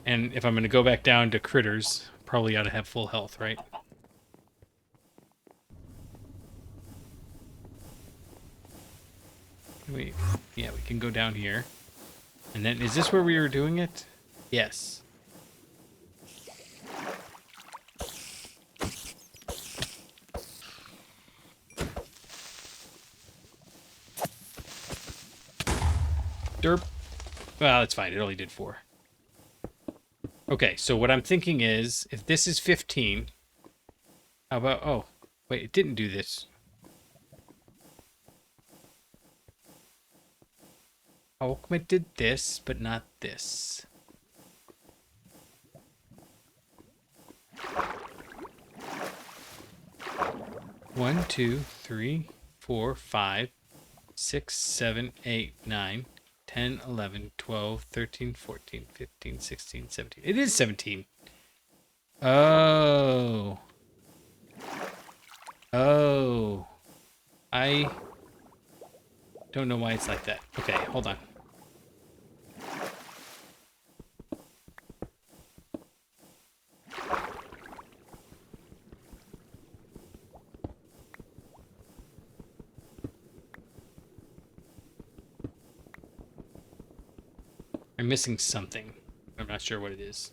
And if I'm going to go back down to critters, probably ought to have full health, right? Yeah, we can go down here. And then, is this where we were doing it? Yes. Derp. Well, it's fine. It only did 4. Okay, so what I'm thinking is, if this is 15, how about... Oh, wait, it didn't do this. How come it did this, but not this? One, 2, 3, 4, 5, 6, 7, 8, 9, 10, 11, 12, 13, 14, 15, 16, 17. It is 17. Oh. Oh. I don't know why it's like that. Okay, hold on. I'm missing something. I'm not sure what it is.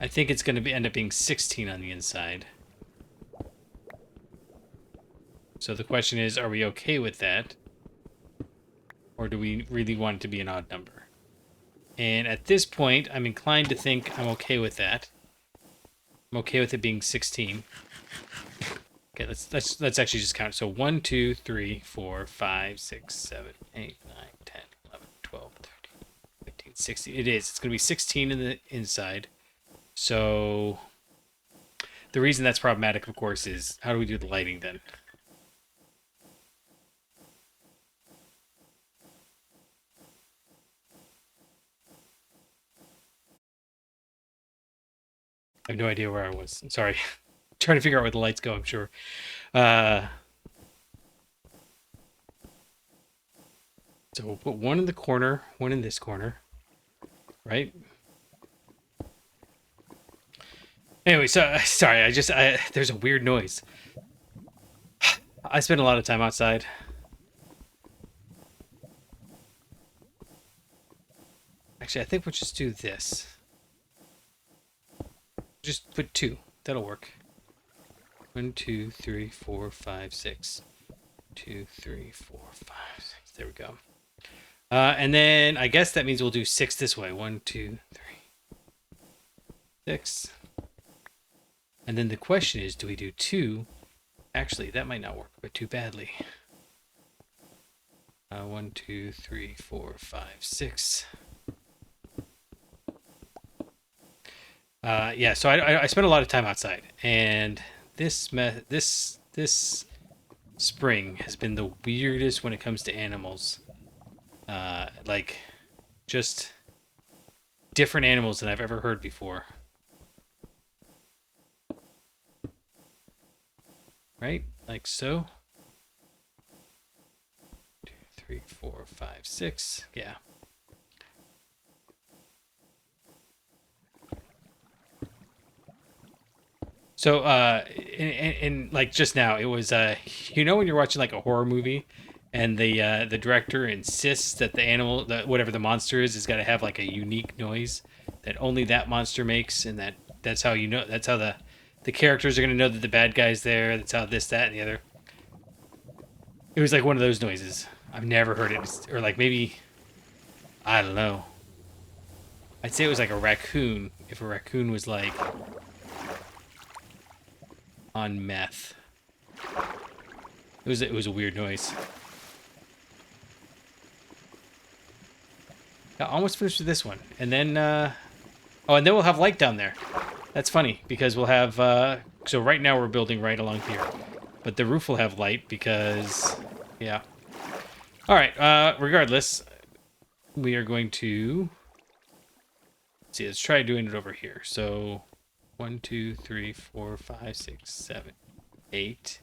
I think it's going to end up being 16 on the inside. So the question is, are we okay with that? Or do we really want it to be an odd number? And at this point, I'm inclined to think I'm okay with that. I'm okay with it being 16. Okay, let's actually just count. So 1, 2, 3, 4, 5, 6, 7, 8, 9, 10, 11, 12, 13, 15, 16. It is. It's going to be 16 in the inside. So the reason that's problematic, of course, is how do we do the lighting then? I have no idea where I was. I'm sorry. Trying to figure out where the lights go, I'm sure. So we'll put one in the corner, one in this corner, right? Anyway, so sorry, there's a weird noise. I spend a lot of time outside. Actually, I think we'll just do this. Just put 2. That'll work. 1, 2, 3, 4, 5, 6. 2, 3, 4, 5, 6. There we go. And then I guess that means we'll do 6 this way. 1, 2, 3, 6. And then the question is, do we do 2? Actually, that might not work, but too badly. 1, 2, 3, 4, 5, 6. Yeah, so I spent a lot of time outside, and this spring has been the weirdest when it comes to animals. Like, just different animals than I've ever heard before. Right? Like so. 2, 3, 4, 5, 6. Yeah. So, and like just now, it was, you know, when you're watching like a horror movie, and the director insists that the animal, whatever the monster is got to have like a unique noise that only that monster makes, and that's how you know, that's how the characters are gonna know that the bad guy's there. That's how this, that, and the other. It was like one of those noises. I've never heard it. Or like maybe, I don't know. I'd say it was like a raccoon. If a raccoon was like on meth. It was a weird noise. I almost finished with this one. And then, oh, and then we'll have light down there. That's funny, because we'll have, so right now we're building right along here. But the roof will have light because, yeah. All right, regardless, we are going to, let's see, let's try doing it over here. So, 1, 2, 3, 4, 5, 6, 7, 8.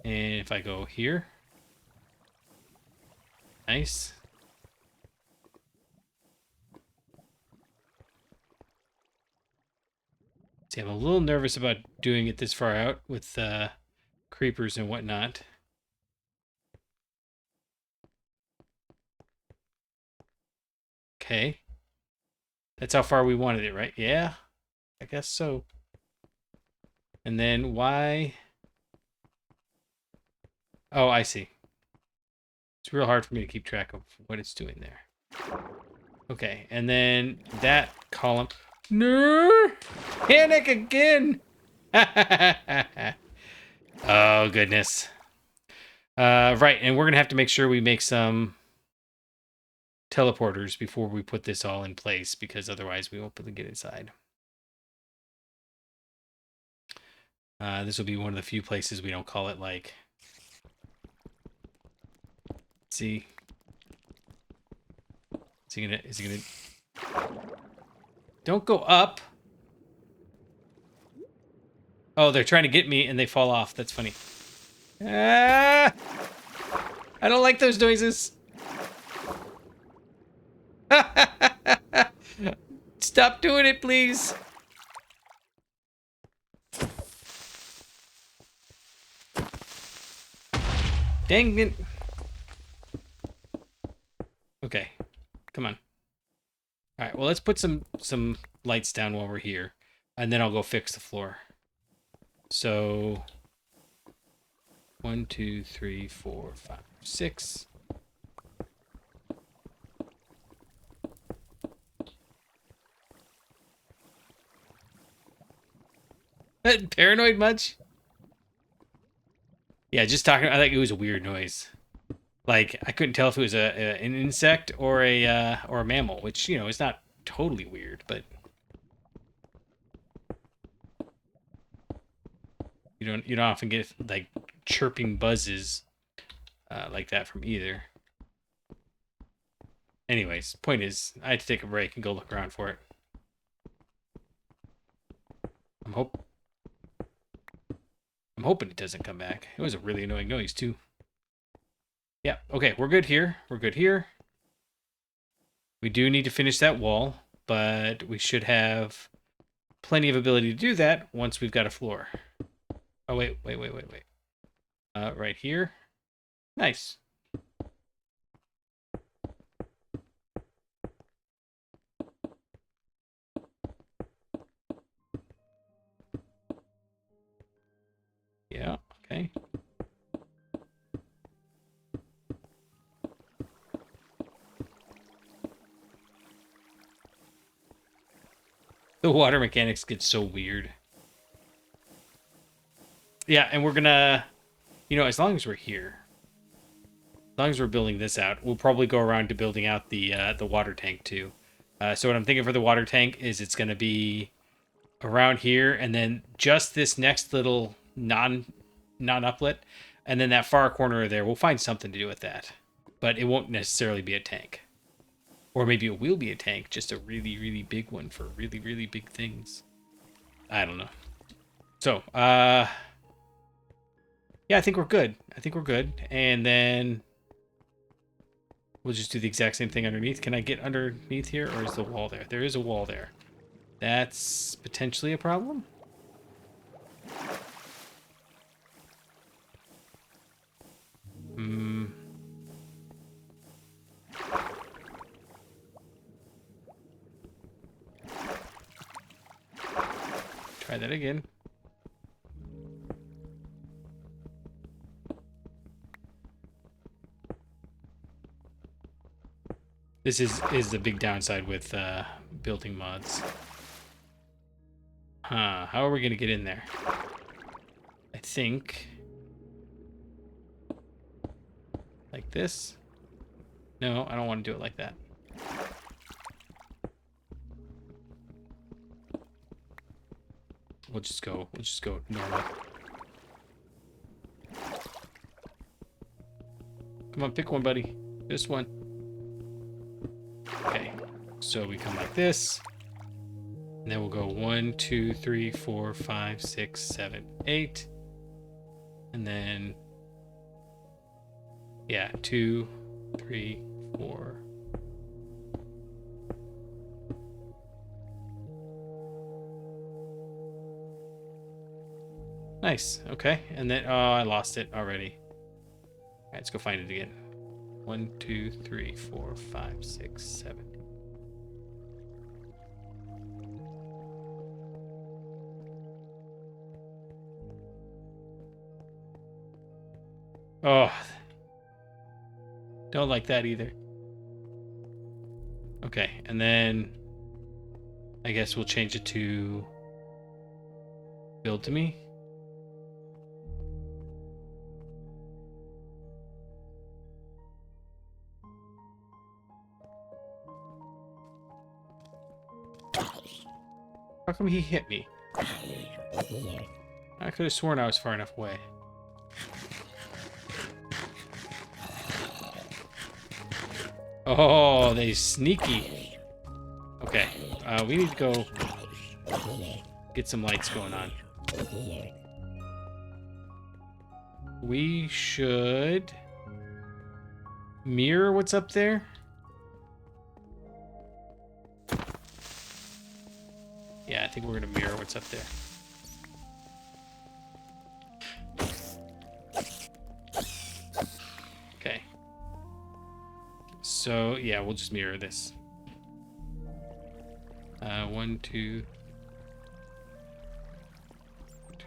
And if I go here, nice. See, I'm a little nervous about doing it this far out with creepers and whatnot. Okay. That's how far we wanted it, right? Yeah, I guess so. And then why? Oh, I see. It's real hard for me to keep track of what it's doing there. Okay, and then that column. No! Panic again! Oh, goodness. Right, and we're going to have to make sure we make some teleporters before we put this all in place, because otherwise we won't be able to get inside. This will be one of the few places we don't call it like... See? Is he gonna... Don't go up! Oh, they're trying to get me and they fall off. That's funny. Ah! I don't like those noises. Stop doing it, please. Dang it. Okay. Come on. All right, well, let's put some lights down while we're here, and then I'll go fix the floor. So 1, 2, 3, 4, 5, 6. Paranoid much? Yeah, just talking. I think it was a weird noise. Like I couldn't tell if it was an insect or a mammal, which you know is not totally weird, but you don't often get like chirping buzzes like that from either. Anyways, point is, I had to take a break and go look around for it. I'm hoping it doesn't come back. It was a really annoying noise too. Yeah, okay, we're good here. We're good here. We do need to finish that wall, but we should have plenty of ability to do that once we've got a floor. Oh, wait. Right here. Nice. Yeah, okay. The water mechanics get so weird. Yeah, and we're gonna, you know, as long as we're here, as long as we're building this out, we'll probably go around to building out the water tank too. So what I'm thinking for the water tank is it's gonna be around here, and then just this next little non-uplet, and then that far corner there, we'll find something to do with that. But it won't necessarily be a tank. Or maybe it will be a tank, just a really, really big one for really, really big things. I don't know. So, yeah, I think we're good. And then we'll just do the exact same thing underneath. Can I get underneath here, or is the wall there? There is a wall there. That's potentially a problem. Try that again. This is the big downside with building mods. Huh, how are we gonna get in there? I think like this. No, I don't want to do it like that. We'll just go normal. Come on, pick one, buddy. This one. Okay. So we come like this. And then we'll go 1, 2, 3, 4, 5, 6, 7, 8. And then yeah, 2, 3, 4. Nice. Okay. And then oh, I lost it already. All right, let's go find it again. 1, 2, 3, 4, 5, 6, 7. Oh, don't like that either. Okay, and then I guess we'll change it to build to me. How come he hit me? I could have sworn I was far enough away. Oh, they sneaky. Okay, we need to go get some lights going on. We should mirror what's up there. Yeah, I think we're gonna mirror what's up there. Okay. So yeah, we'll just mirror this. 1, 2,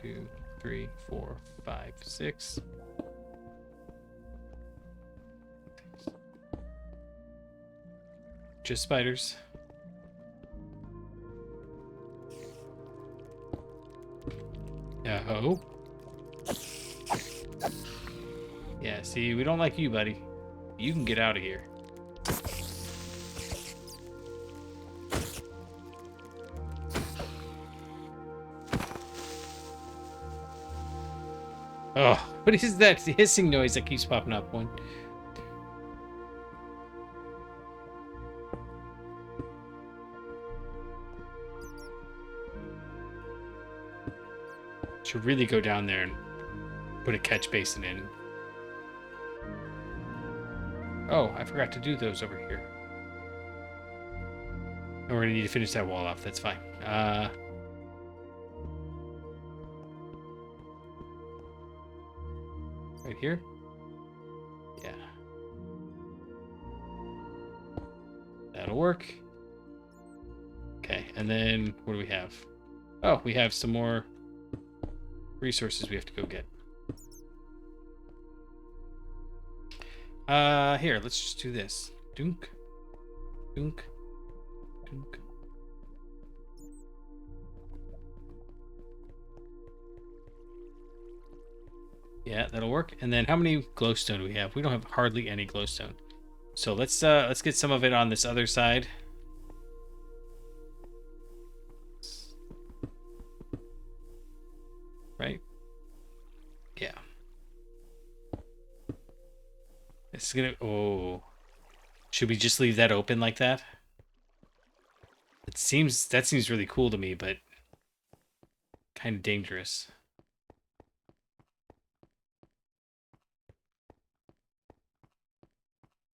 2, 3, 4, 5, 6. Just spiders. Oh. Yeah, see, we don't like you, buddy. You can get out of here. Oh, what is that hissing noise that keeps popping up? One. Should really go down there and put a catch basin in. Oh, I forgot to do those over here. And we're gonna need to finish that wall off. That's fine. Right here? Yeah. That'll work. Okay, and then what do we have? Oh, we have some more resources we have to go get. Here, let's just do this. Dunk. Dunk. Dunk. Yeah, that'll work. And then how many glowstone do we have? We don't have hardly any glowstone. So let's get some of it on this other side. Right? Yeah. It's gonna oh. Should we just leave that open like that? That seems really cool to me, but kind of dangerous.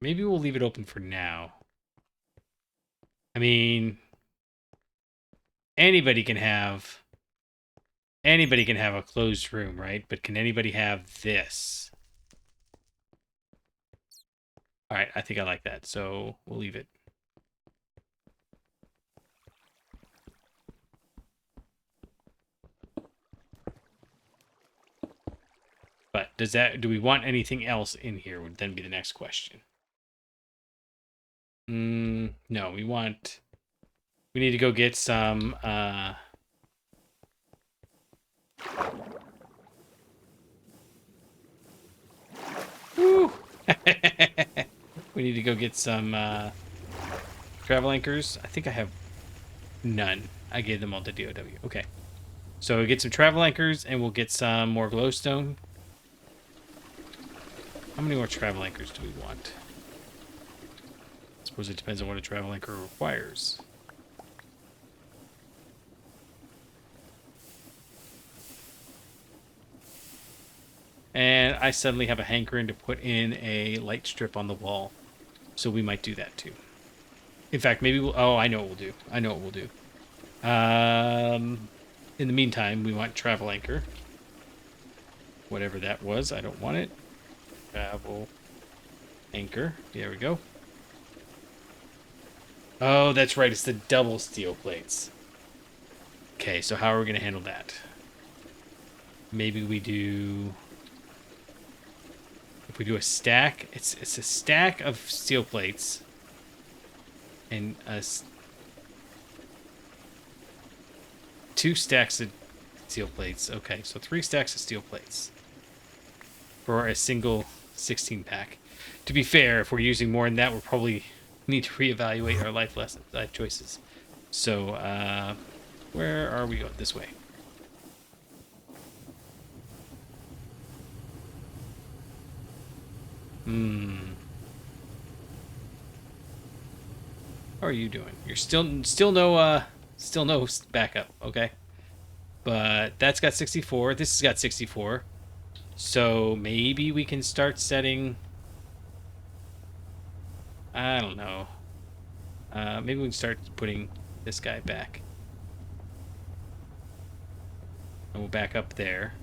Maybe we'll leave it open for now. I mean, anybody can have a closed room, right? But can anybody have this? All right, I think I like that. So we'll leave it. But do we want anything else in here would then be the next question. No, we need to go get some, woo! We need to go get some, travel anchors. I think I have none. I gave them all to DOW. Okay. So we'll get some travel anchors and we'll get some more glowstone. How many more travel anchors do we want? I suppose it depends on what a travel anchor requires. And I suddenly have a hankering to put in a light strip on the wall. So we might do that too. In fact, maybe we'll... Oh, I know what we'll do. I know what we'll do. In the meantime, we want travel anchor. Whatever that was, I don't want it. Travel anchor. There we go. Oh, that's right. It's the double steel plates. Okay, so how are we going to handle that? Maybe we do... If we do a stack, it's a stack of steel plates. And two stacks of steel plates. Okay, so 3 stacks of steel plates. For a single 16-pack. To be fair, if we're using more than that, we'll probably need to reevaluate our life choices. So, where are we going? This way. How are you doing? You're still no backup, okay? But that's got 64. This has got 64. So maybe we can start setting... I don't know. Maybe we can start putting this guy back. And we'll back up there.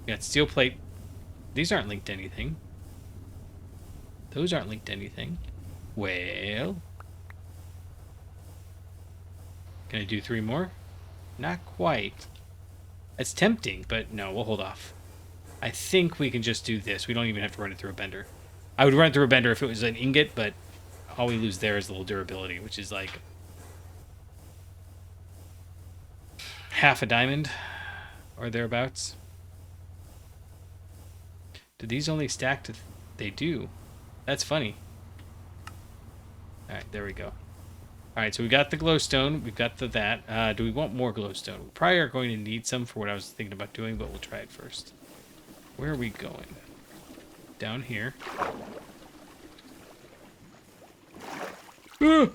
We got steel plate. These aren't linked to anything. Those aren't linked to anything. Well... Can I do 3 more? Not quite. It's tempting, but no, we'll hold off. I think we can just do this. We don't even have to run it through a bender. I would run it through a bender if it was an ingot, but all we lose there is a little durability, which is like half a diamond or thereabouts. Do these only stack to... They do. That's funny. Alright, there we go. Alright, so we got the glowstone. We've got that. Do we want more glowstone? We probably are going to need some for what I was thinking about doing, but we'll try it first. Where are we going? Down here. Ooh.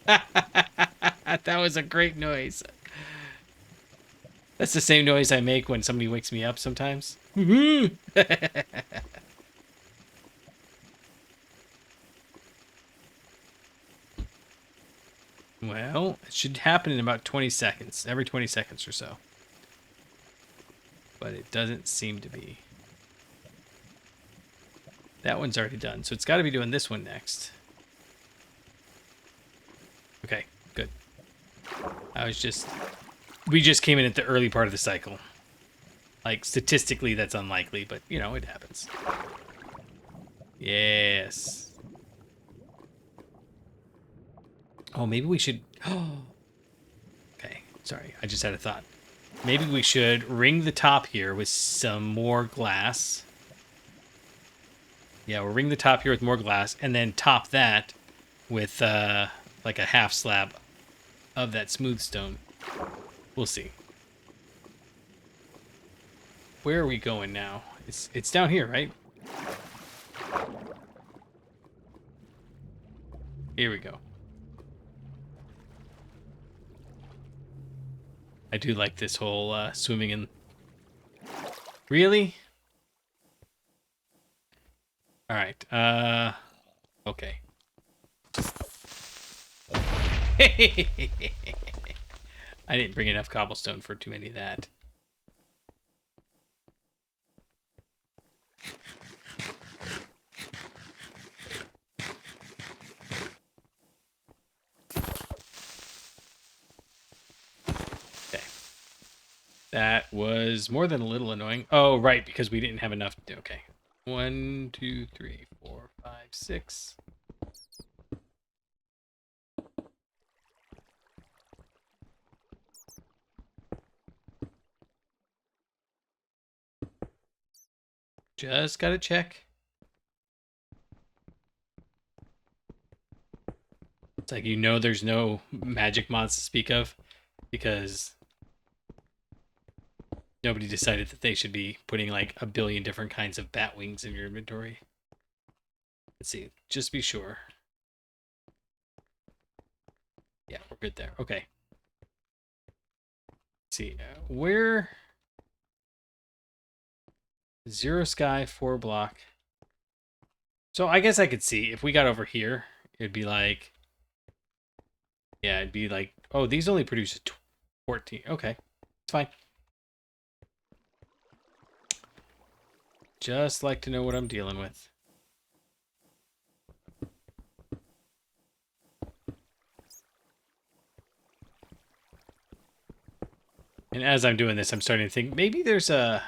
That was a great noise. That's the same noise I make when somebody wakes me up sometimes. Well, it should happen in about 20 seconds. Every 20 seconds or so. But it doesn't seem to be. That one's already done, so it's got to be doing this one next. Okay, good. We just came in at the early part of the cycle. Like, statistically, that's unlikely, but, you know, it happens. Yes. Oh, maybe we should... Okay, sorry, I just had a thought. Maybe we should ring the top here with some more glass. Yeah, we'll ring the top here with more glass, and then top that with, like a half slab of that smooth stone. We'll see. Where are we going now? It's down here, right? Here we go. I do like this whole swimming in. Really? All right. Okay. I didn't bring enough cobblestone for too many of that. That was more than a little annoying. Oh, right, because we didn't have enough. Okay. 1, 2, 3, 4, 5, 6. Just gotta check. It's like, you know, there's no magic mods to speak of because nobody decided that they should be putting like a billion different kinds of bat wings in your inventory. Let's see, just be sure. Yeah, we're good there. Okay. Let's see, where... 0 sky, 4 block. So I guess I could see if we got over here, it'd be like... Yeah, it'd be like, oh, these only produce 14. Okay, it's fine. Just like to know what I'm dealing with. And as I'm doing this, I'm starting to think maybe there's a...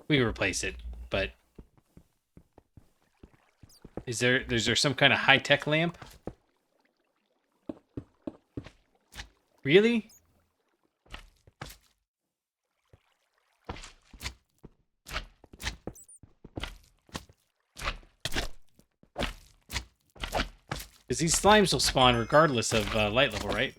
We can replace it, but... Is there some kind of high-tech lamp? Really? Because these slimes will spawn regardless of light level, right?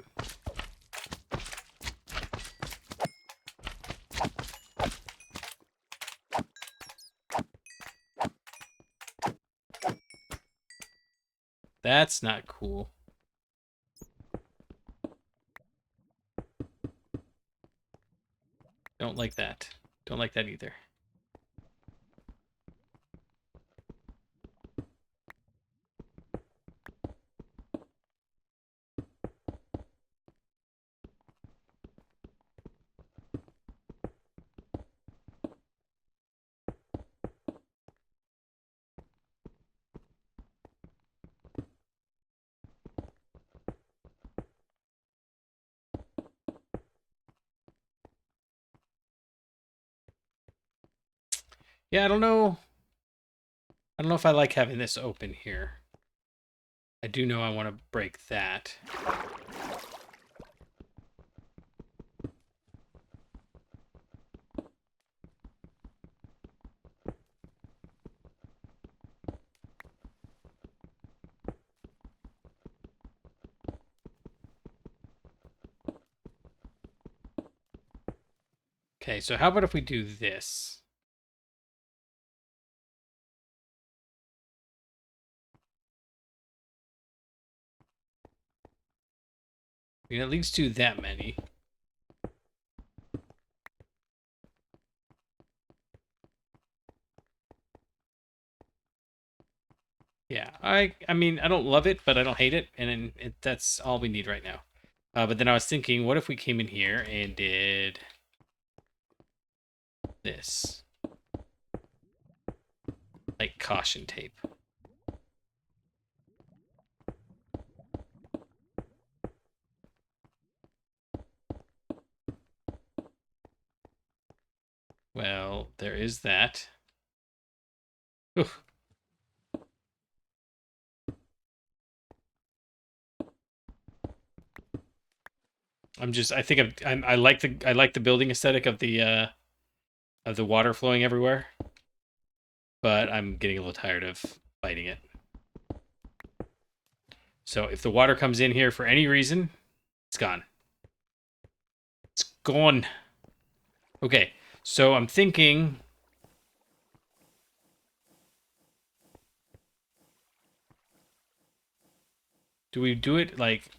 That's not cool. Don't like that. Don't like that either. Yeah, I don't know. I don't know if I like having this open here. I do know I want to break that. Okay, so how about if we do this? We can at least do that many. Yeah, I mean, I don't love it, but I don't hate it, and that's all we need right now. But then I was thinking, what if we came in here and did this? Like caution tape. Well, there is that. Oof. I think I like the building aesthetic of the water flowing everywhere, but I'm getting a little tired of fighting it. So if the water comes in here for any reason, it's gone. It's gone. Okay, so I'm thinking... Do we do it like...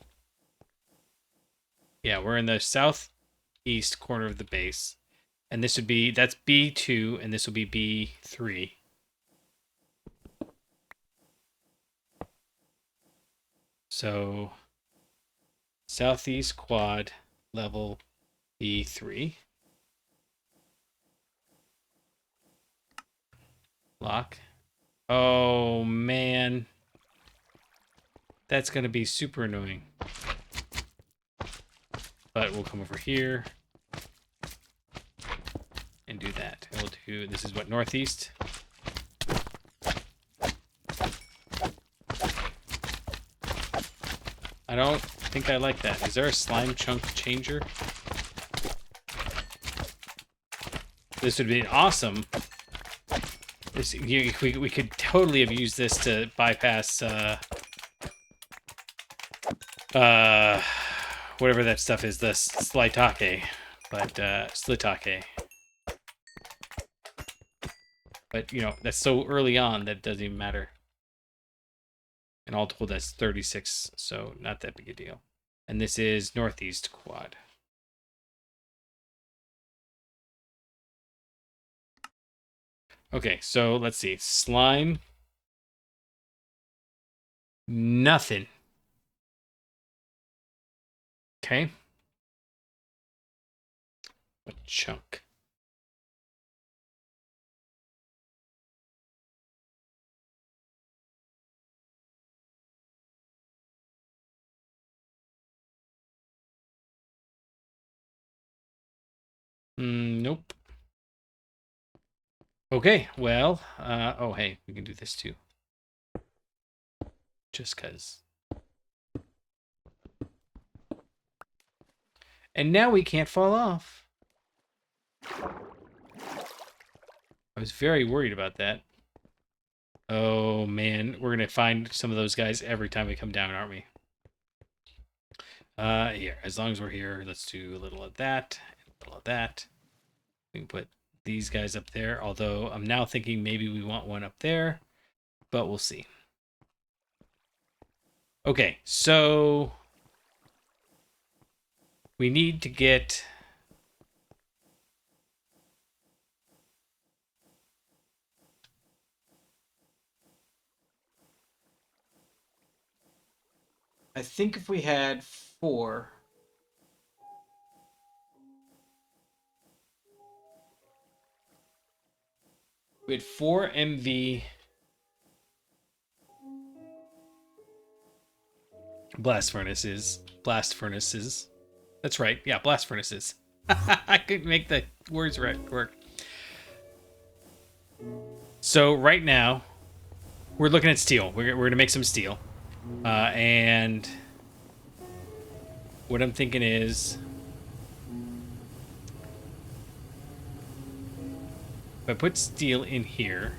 Yeah, we're in the southeast corner of the base. And this would be... That's B2, and this will be B3. So... Southeast quad level B3. Lock. Oh, man. That's going to be super annoying. But we'll come over here and do that. And we'll do, this is what, northeast? I don't think I like that. Is there a slime chunk changer? This would be awesome. We could totally have used this to bypass whatever that stuff is, the slitake, slitake. But you know, that's so early on that it doesn't even matter. And all told, that's 36, so not that big a deal. And this is northeast quad. Okay, so let's see. Slime. Nothing. Okay. A chunk. Nope. Okay, well, oh, hey, we can do this too. Just cuz. And now we can't fall off. I was very worried about that. Oh, man, we're going to find some of those guys every time we come down, aren't we? Here, as long as we're here, let's do a little of that, and a little of that. We can put these guys up there, although I'm now thinking maybe we want one up there, but we'll see. Okay, so we need to get I think if we had 4 we had 4 MV blast furnaces. That's right. Yeah, blast furnaces. I couldn't make the words right work. So right now, we're looking at steel. We're going to make some steel. And what I'm thinking is, if I put steel in here,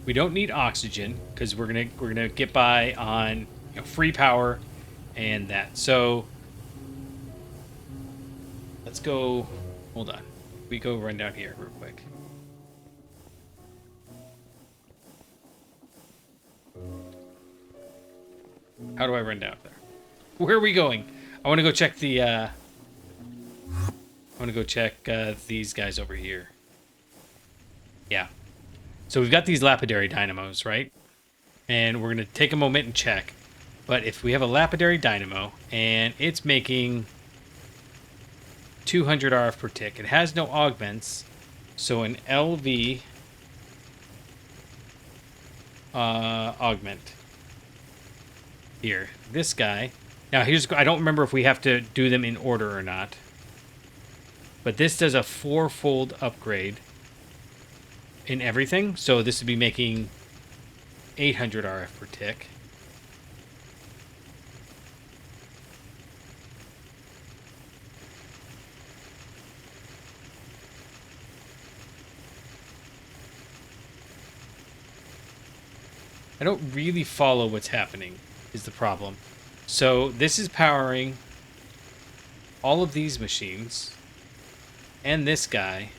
we don't need oxygen because we're gonna get by on free power and that. So let's go. Hold on. We go run down here real quick. How do I run down there? Where are we going? I want to go check the. I want to go check these guys over here. Yeah. So we've got these lapidary dynamos, right? And we're going to take a moment and check. But if we have a lapidary dynamo and it's making 200 RF per tick, it has no augments. So an LV augment. Here, this guy. Now I don't remember if we have to do them in order or not. But this does a 4-fold upgrade in everything. So this would be making 800 RF per tick. I don't really follow what's happening, is the problem. So this is powering all of these machines and this guy.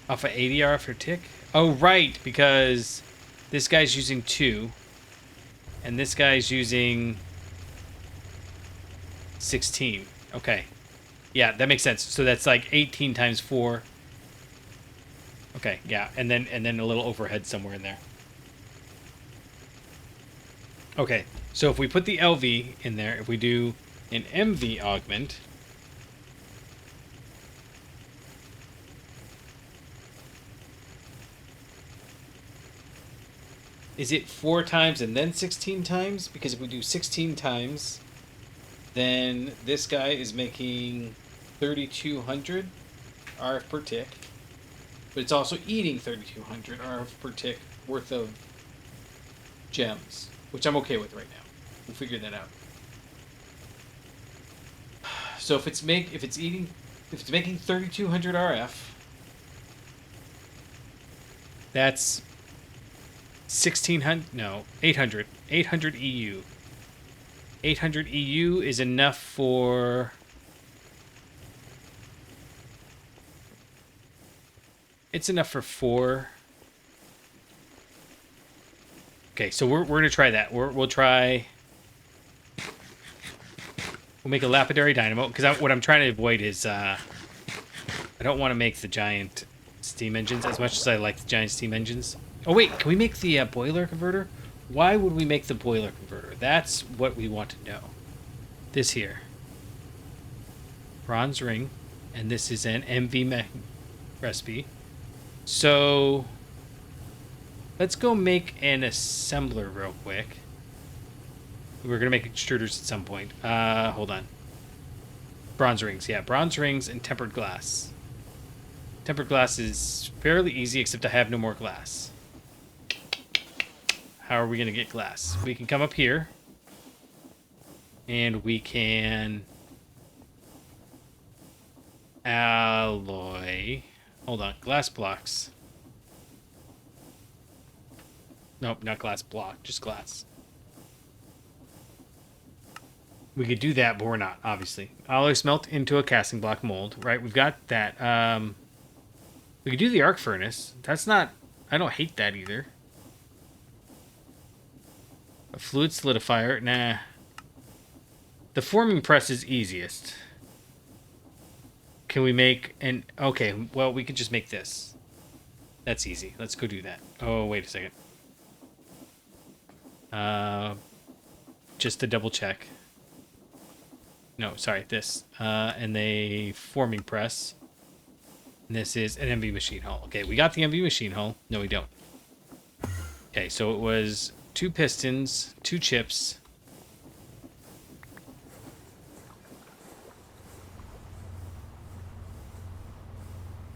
Off of 80 RF per tick? Oh, right, because this guy's using 2 and this guy's using 16. Okay. Yeah, that makes sense. So that's like 18 times 4. Okay, yeah, and then a little overhead somewhere in there. Okay, so if we put the LV in there, if we do an MV augment, is it 4 times and then 16 times? Because if we do 16 times, then this guy is making 3,200 RF per tick. but it's also eating 3,200 RF per tick worth of gems, which I'm okay with right now. We'll figure that out. So if it's making 3,200 RF, that's 1,600. No, 800. 800 EU. 800 EU is enough for. It's enough for 4. Okay, so we're gonna try that. We'll try. We'll make a lapidary dynamo because what I'm trying to avoid is I don't want to make the giant steam engines as much as I like the giant steam engines. Oh wait, can we make the boiler converter? Why would we make the boiler converter? That's what we want to know. This here, bronze ring, and this is an MV recipe. So let's go make an assembler real quick. We're going to make extruders at some point. Hold on. Bronze rings. Yeah, bronze rings and tempered glass. Tempered glass is fairly easy, except I have no more glass. How are we going to get glass? We can come up here. And we can alloy. Hold on. Glass blocks. Nope, not glass block. Just glass. We could do that, but we're not, obviously. Alloy smelt into a casting block mold, right? We've got that. We could do the arc furnace. That's not... I don't hate that either. A fluid solidifier. Nah. The forming press is easiest. Can we make an... Okay, well, we could just make this. That's easy. Let's go do that. Oh, wait a second. Just to double check. No, sorry, this. And a forming press. And this is an MV machine hull. Okay, we got the MV machine hull. No, we don't. Okay, so it was 2 pistons, 2 chips.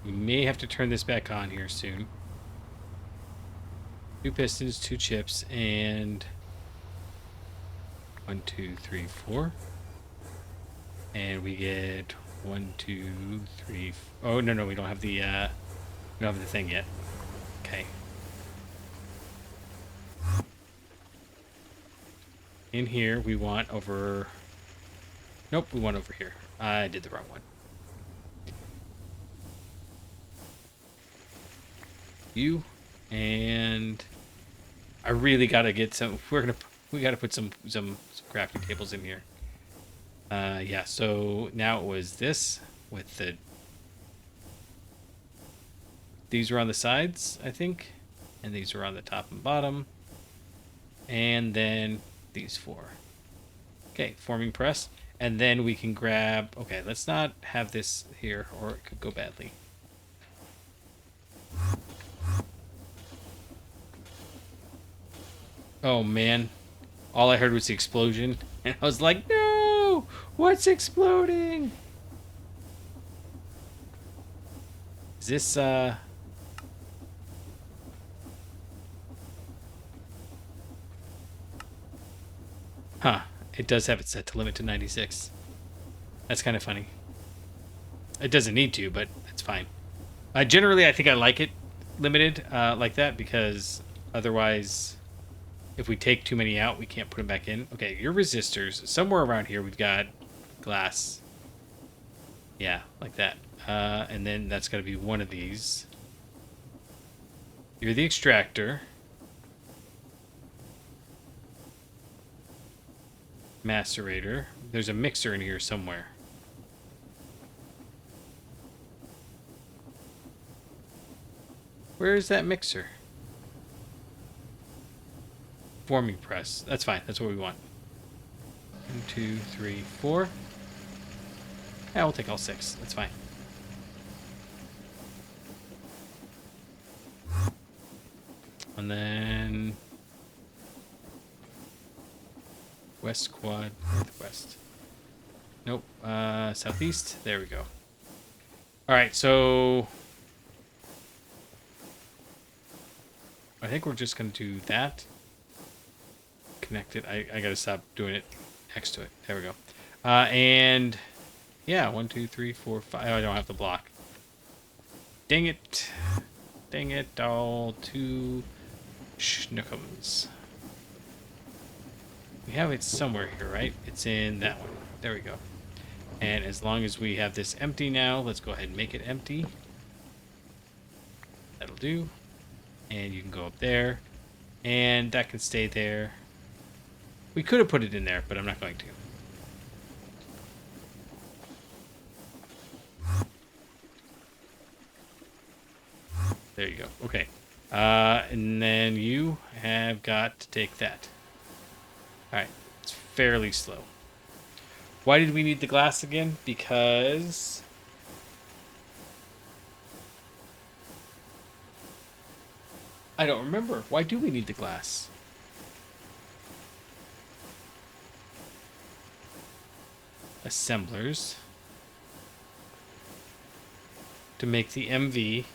We may have to turn this back on here soon. 2 pistons, 2 chips, and 1, 2, 3, 4. And we get 1, 2, 3. Oh no, we don't have the thing yet. Okay. In here we want over. Nope, we want over here. I did the wrong one. You and I really gotta get some. We gotta put some crafting tables in here. Yeah, so now it was this with the... These were on the sides, I think. And these were on the top and bottom. And then these 4. Okay, forming press. And then we can grab... Okay, let's not have this here or it could go badly. Oh, man. All I heard was the explosion. And I was like, no! What's exploding? Is this, Huh. It does have it set to limit to 96. That's kind of funny. It doesn't need to, but it's fine. Generally, I think I like it limited like that because otherwise... If we take too many out, we can't put them back in. Okay, your resistors. Somewhere around here, we've got glass. Yeah, like that. And then that's got to be one of these. You're the extractor. Macerator. There's a mixer in here somewhere. Where is that mixer? Forming press. That's fine. That's what we want. 1, 2, 3, 4. Yeah, we'll take all 6. That's fine. And then west quad, northwest. Nope. Southeast. There we go. All right. So I think we're just going to do that. Connect it. I got to stop doing it next to it. There we go. And yeah, 1, 2, 3, 4, 5. Oh, I don't have the block. Dang it. Dang it. All two schnookums. We have it somewhere here, right? It's in that one. There we go. And as long as we have this empty now, let's go ahead and make it empty. That'll do. And you can go up there. And that can stay there. We could have put it in there, but I'm not going to. There you go. Okay. And then you have got to take that. Alright. It's fairly slow. Why did we need the glass again? Because... I don't remember. Why do we need the glass? Assemblers. To make the MV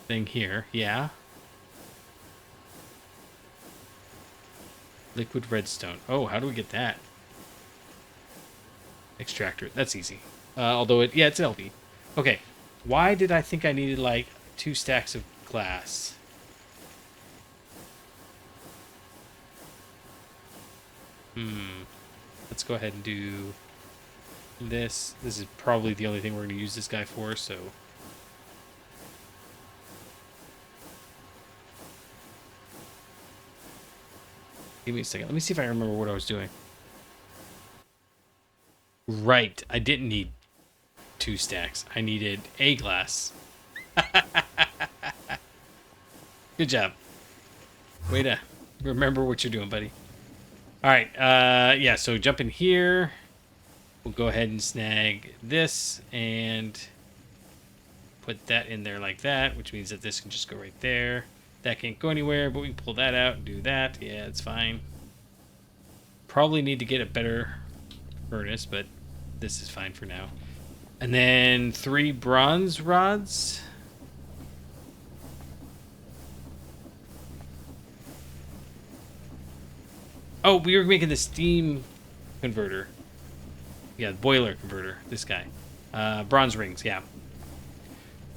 thing here. Yeah. Liquid redstone. Oh, how do we get that? Extractor. That's easy. Although yeah, it's LV. Okay. Why did I think I needed like 2 stacks of glass? Let's go ahead and do this. This is probably the only thing we're going to use this guy for, so... Give me a second. Let me see if I remember what I was doing. Right. I didn't need 2 stacks. I needed a glass. Good job. Way to remember what you're doing, buddy. All right. Yeah, so jump in here. We'll go ahead and snag this and put that in there like that, which means that this can just go right there. That can't go anywhere, but we can pull that out and do that. Yeah, it's fine. Probably need to get a better furnace, but this is fine for now. And then 3 bronze rods. Oh, we were making the steam converter. Yeah, boiler converter. This guy. Bronze rings, yeah.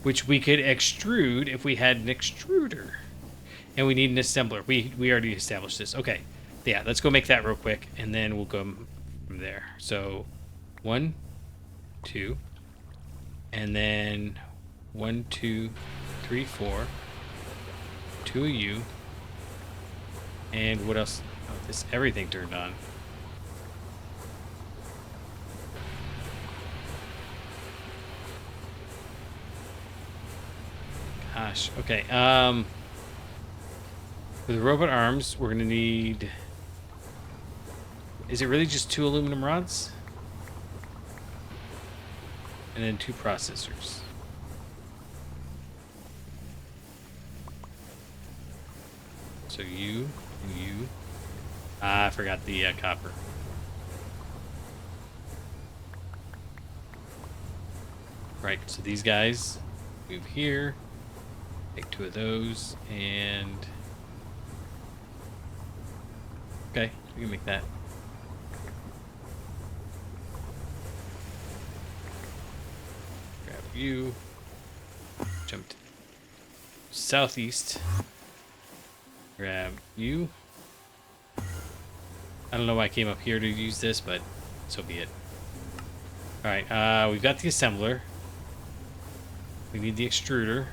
Which we could extrude if we had an extruder. And we need an assembler. We already established this. Okay. Yeah, let's go make that real quick, and then we'll go from there. So, 1, 2, and then 1, 2, 3, 4. 2 of you. And what else? Oh, this everything turned on. Gosh. Okay. For the robot arms, we're gonna need... Is it really just 2 aluminum rods? And then 2 processors. So you and you. Ah, I forgot the copper. Right, so these guys move here. Take 2 of those, and... Okay, we can make that. Grab you. Jump to southeast. Grab you. I don't know why I came up here to use this, but so be it. Alright, we've got the assembler. We need the extruder.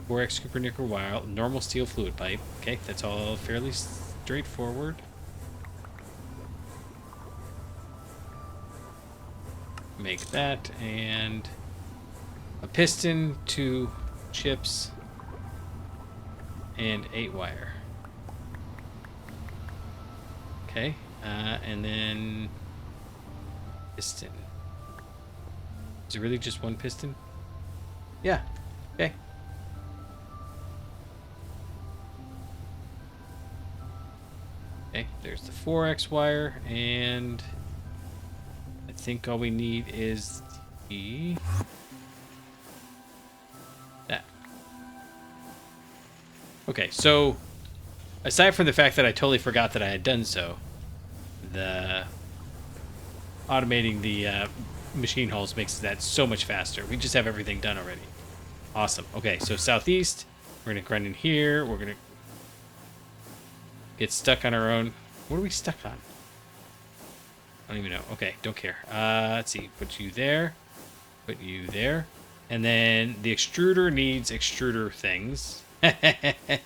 4x copper nickel wire, normal steel fluid pipe. Okay, that's all fairly straightforward. Make that, and a piston, 2 chips, and 8 wire. Okay, and then piston. Is it really just 1 piston? Yeah, okay. Okay, there's the 4x wire, and I think all we need is the... that. Okay, so aside from the fact that I totally forgot that I had done so, the automating the machine holes makes that so much faster. We just have everything done already. Awesome. Okay, so southeast, we're going to grind in here. We're going to get stuck on our own. What are we stuck on? I don't even know. Okay, don't care. Let's see. Put you there. Put you there. And then the extruder needs extruder things.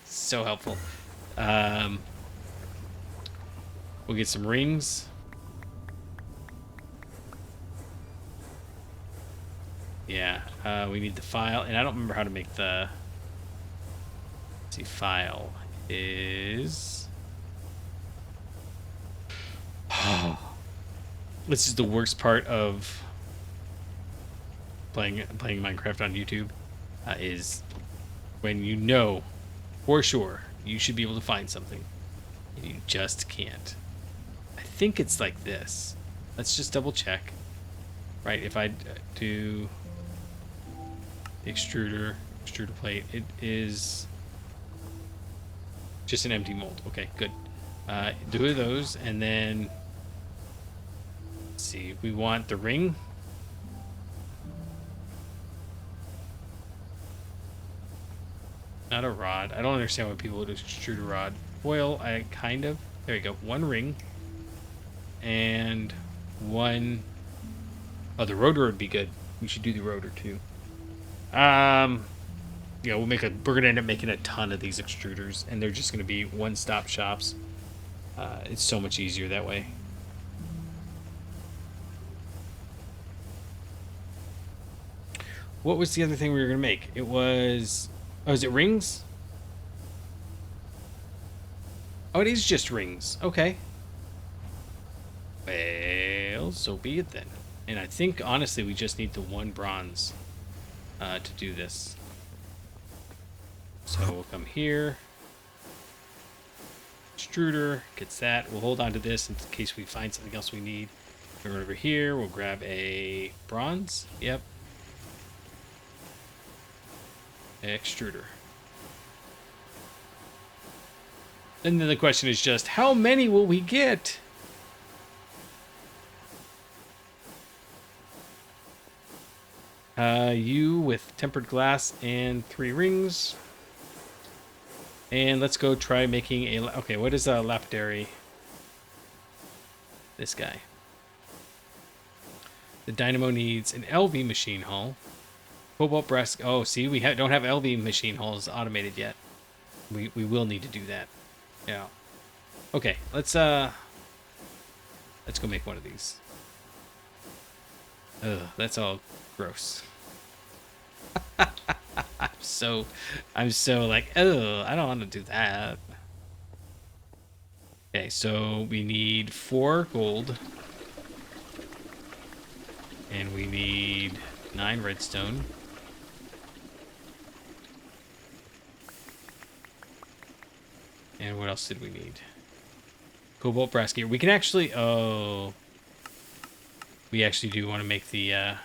So helpful. We'll get some rings. Yeah, we need the file. And I don't remember how to make the... Let's see, file is... This is the worst part of playing Minecraft on YouTube, is when you know for sure you should be able to find something and you just can't. I think it's like this. Let's just double check. Right, if I do the extruder plate, it is just an empty mold. Okay, good. Do those, and then let's see, we want the ring. Not a rod. I don't understand why people would extrude a rod. Foil, I kind of. There you go. One ring. And one... Oh, the rotor would be good. We should do the rotor too. Yeah, we're gonna end up making a ton of these extruders, and they're just gonna be one-stop shops. It's so much easier that way. What was the other thing we were gonna make? It was... Oh, is it rings? Oh, it is just rings. Okay. Well, so be it then. And I think, honestly, we just need the one bronze to do this. So we'll come here. Extruder gets that. We'll hold on to this in case we find something else we need. Go over here. We'll grab a bronze. Yep. Extruder. And then the question is just, how many will we get? You with tempered glass and 3 rings. And let's go try making a... Okay, what is a lapidary? This guy. The dynamo needs an LV machine hull. Cobalt brass... Oh, see, we don't have LV machine hulls automated yet. We will need to do that. Yeah. Okay, let's go make one of these. Ugh, that's all gross. I'm so like, oh, I don't want to do that. Okay, so we need 4 gold. And we need 9 redstone. And what else did we need? Cobalt brass gear. We can actually... Oh. We actually do want to make the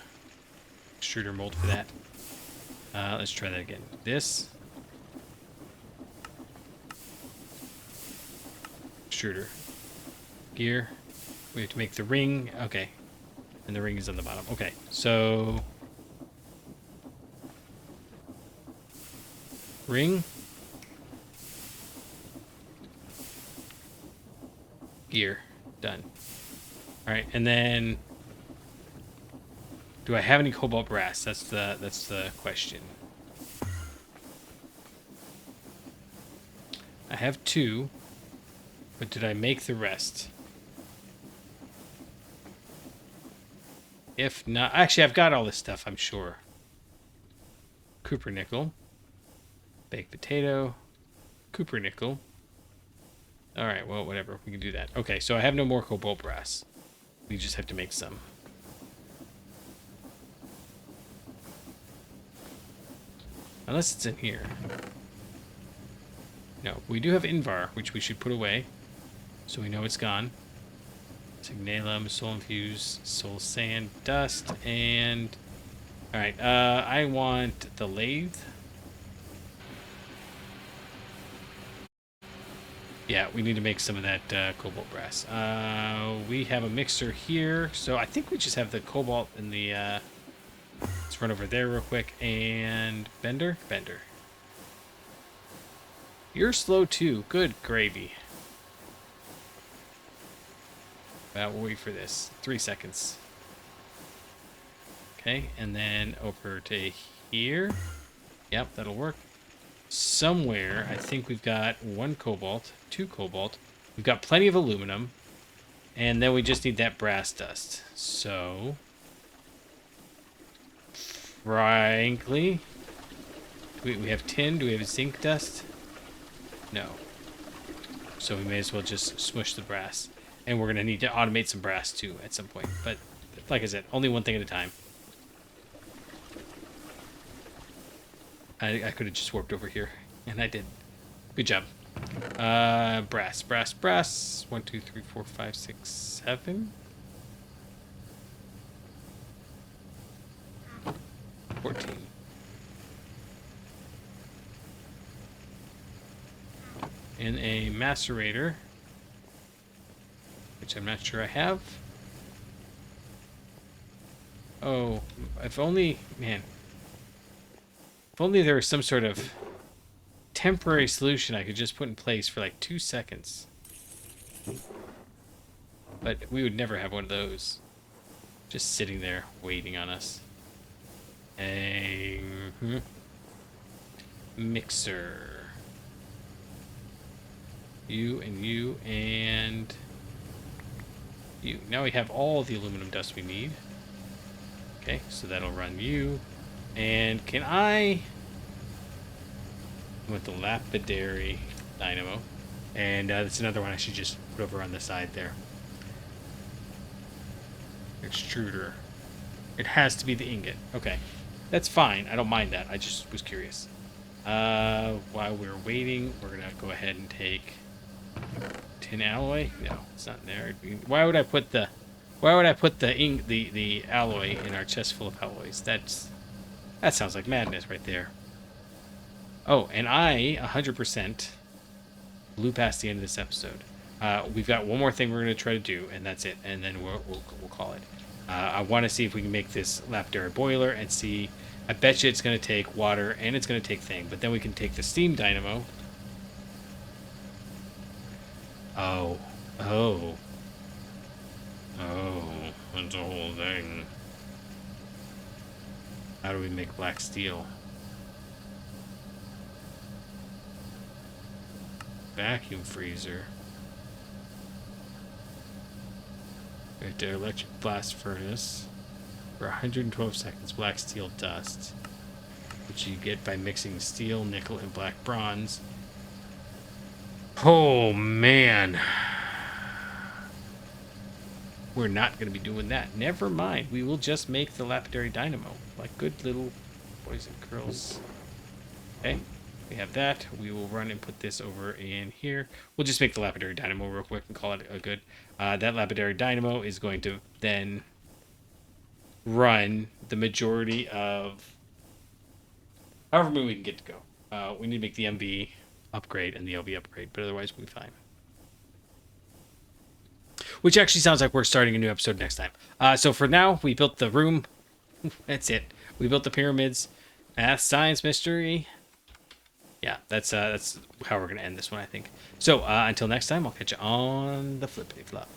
extruder mold for that. Let's try that again. This. Extruder. Gear. We have to make the ring. Okay. And the ring is on the bottom. Okay. So... Ring. Gear. Done. Alright, and then... Do I have any cobalt brass? That's the question. I have 2, but did I make the rest? If not... Actually, I've got all this stuff, I'm sure. Cooper nickel. Baked potato. Cooper nickel. Alright, well, whatever. We can do that. Okay, so I have no more cobalt brass. We just have to make some. Unless it's in here. No, we do have Invar, which we should put away. So we know it's gone. Signalum, soul infused, soul sand, dust, and... Alright, I want the lathe. Yeah, we need to make some of that cobalt brass. We have a mixer here, so I think we just have the cobalt in the... let's run over there real quick. And Bender? Bender. You're slow too. Good gravy. We'll wait for this. 3 seconds. Okay, and then over to here. Yep, that'll work. Somewhere, I think we've got 1 cobalt, 2 cobalt. We've got plenty of aluminum. And then we just need that brass dust. So, frankly, we have tin. Do we have zinc dust? No. So we may as well just smush the brass. And we're going to need to automate some brass too at some point. But like I said, only one thing at a time. I could have just warped over here. And I did. Good job. Brass, brass, brass. 1, 2, 3, 4, 5, 6, 7. 14. In a macerator, which I'm not sure I have. Oh, if only, man. If only there was some sort of temporary solution I could just put in place for like 2 seconds. But we would never have one of those. Just sitting there waiting on us. A mixer. You and you and you. Now we have all the aluminum dust we need. Okay, so that'll run you. And can I... with the lapidary dynamo. And that's another one I should just put over on the side there. Extruder. It has to be the ingot. Okay. That's fine. I don't mind that. I just was curious. While we're waiting, we're going to go ahead and take tin alloy. No, it's not there. Why would I put the the alloy in our chest full of alloys? That sounds like madness right there. Oh, and I 100% blew past the end of this episode. We've got one more thing we're going to try to do, and that's it. And then we'll call it. I want to see if we can make this lapidary boiler and see. I bet you it's going to take water and it's going to take thing, but then we can take the steam dynamo. Oh, that's a whole thing. How do we make black steel? Vacuum freezer. We have to electric blast furnace for 112 seconds. Black steel dust, which you get by mixing steel, nickel, and black bronze. Oh man, we're not going to be doing that. Never mind. We will just make the lapidary dynamo, like good little boys and girls. Okay. We have that. We will run and put this over in here. We'll just make the lapidary dynamo real quick and call it a good. That lapidary dynamo is going to then run the majority of however many we can get to go. We need to make the MV upgrade and the LV upgrade, but otherwise we'll be fine. Which actually sounds like we're starting a new episode next time. So for now, we built the room. That's it. We built the pyramids. Math, science, mystery. Yeah, that's how we're going to end this one, I think. So, until next time, I'll catch you on the flippity flop.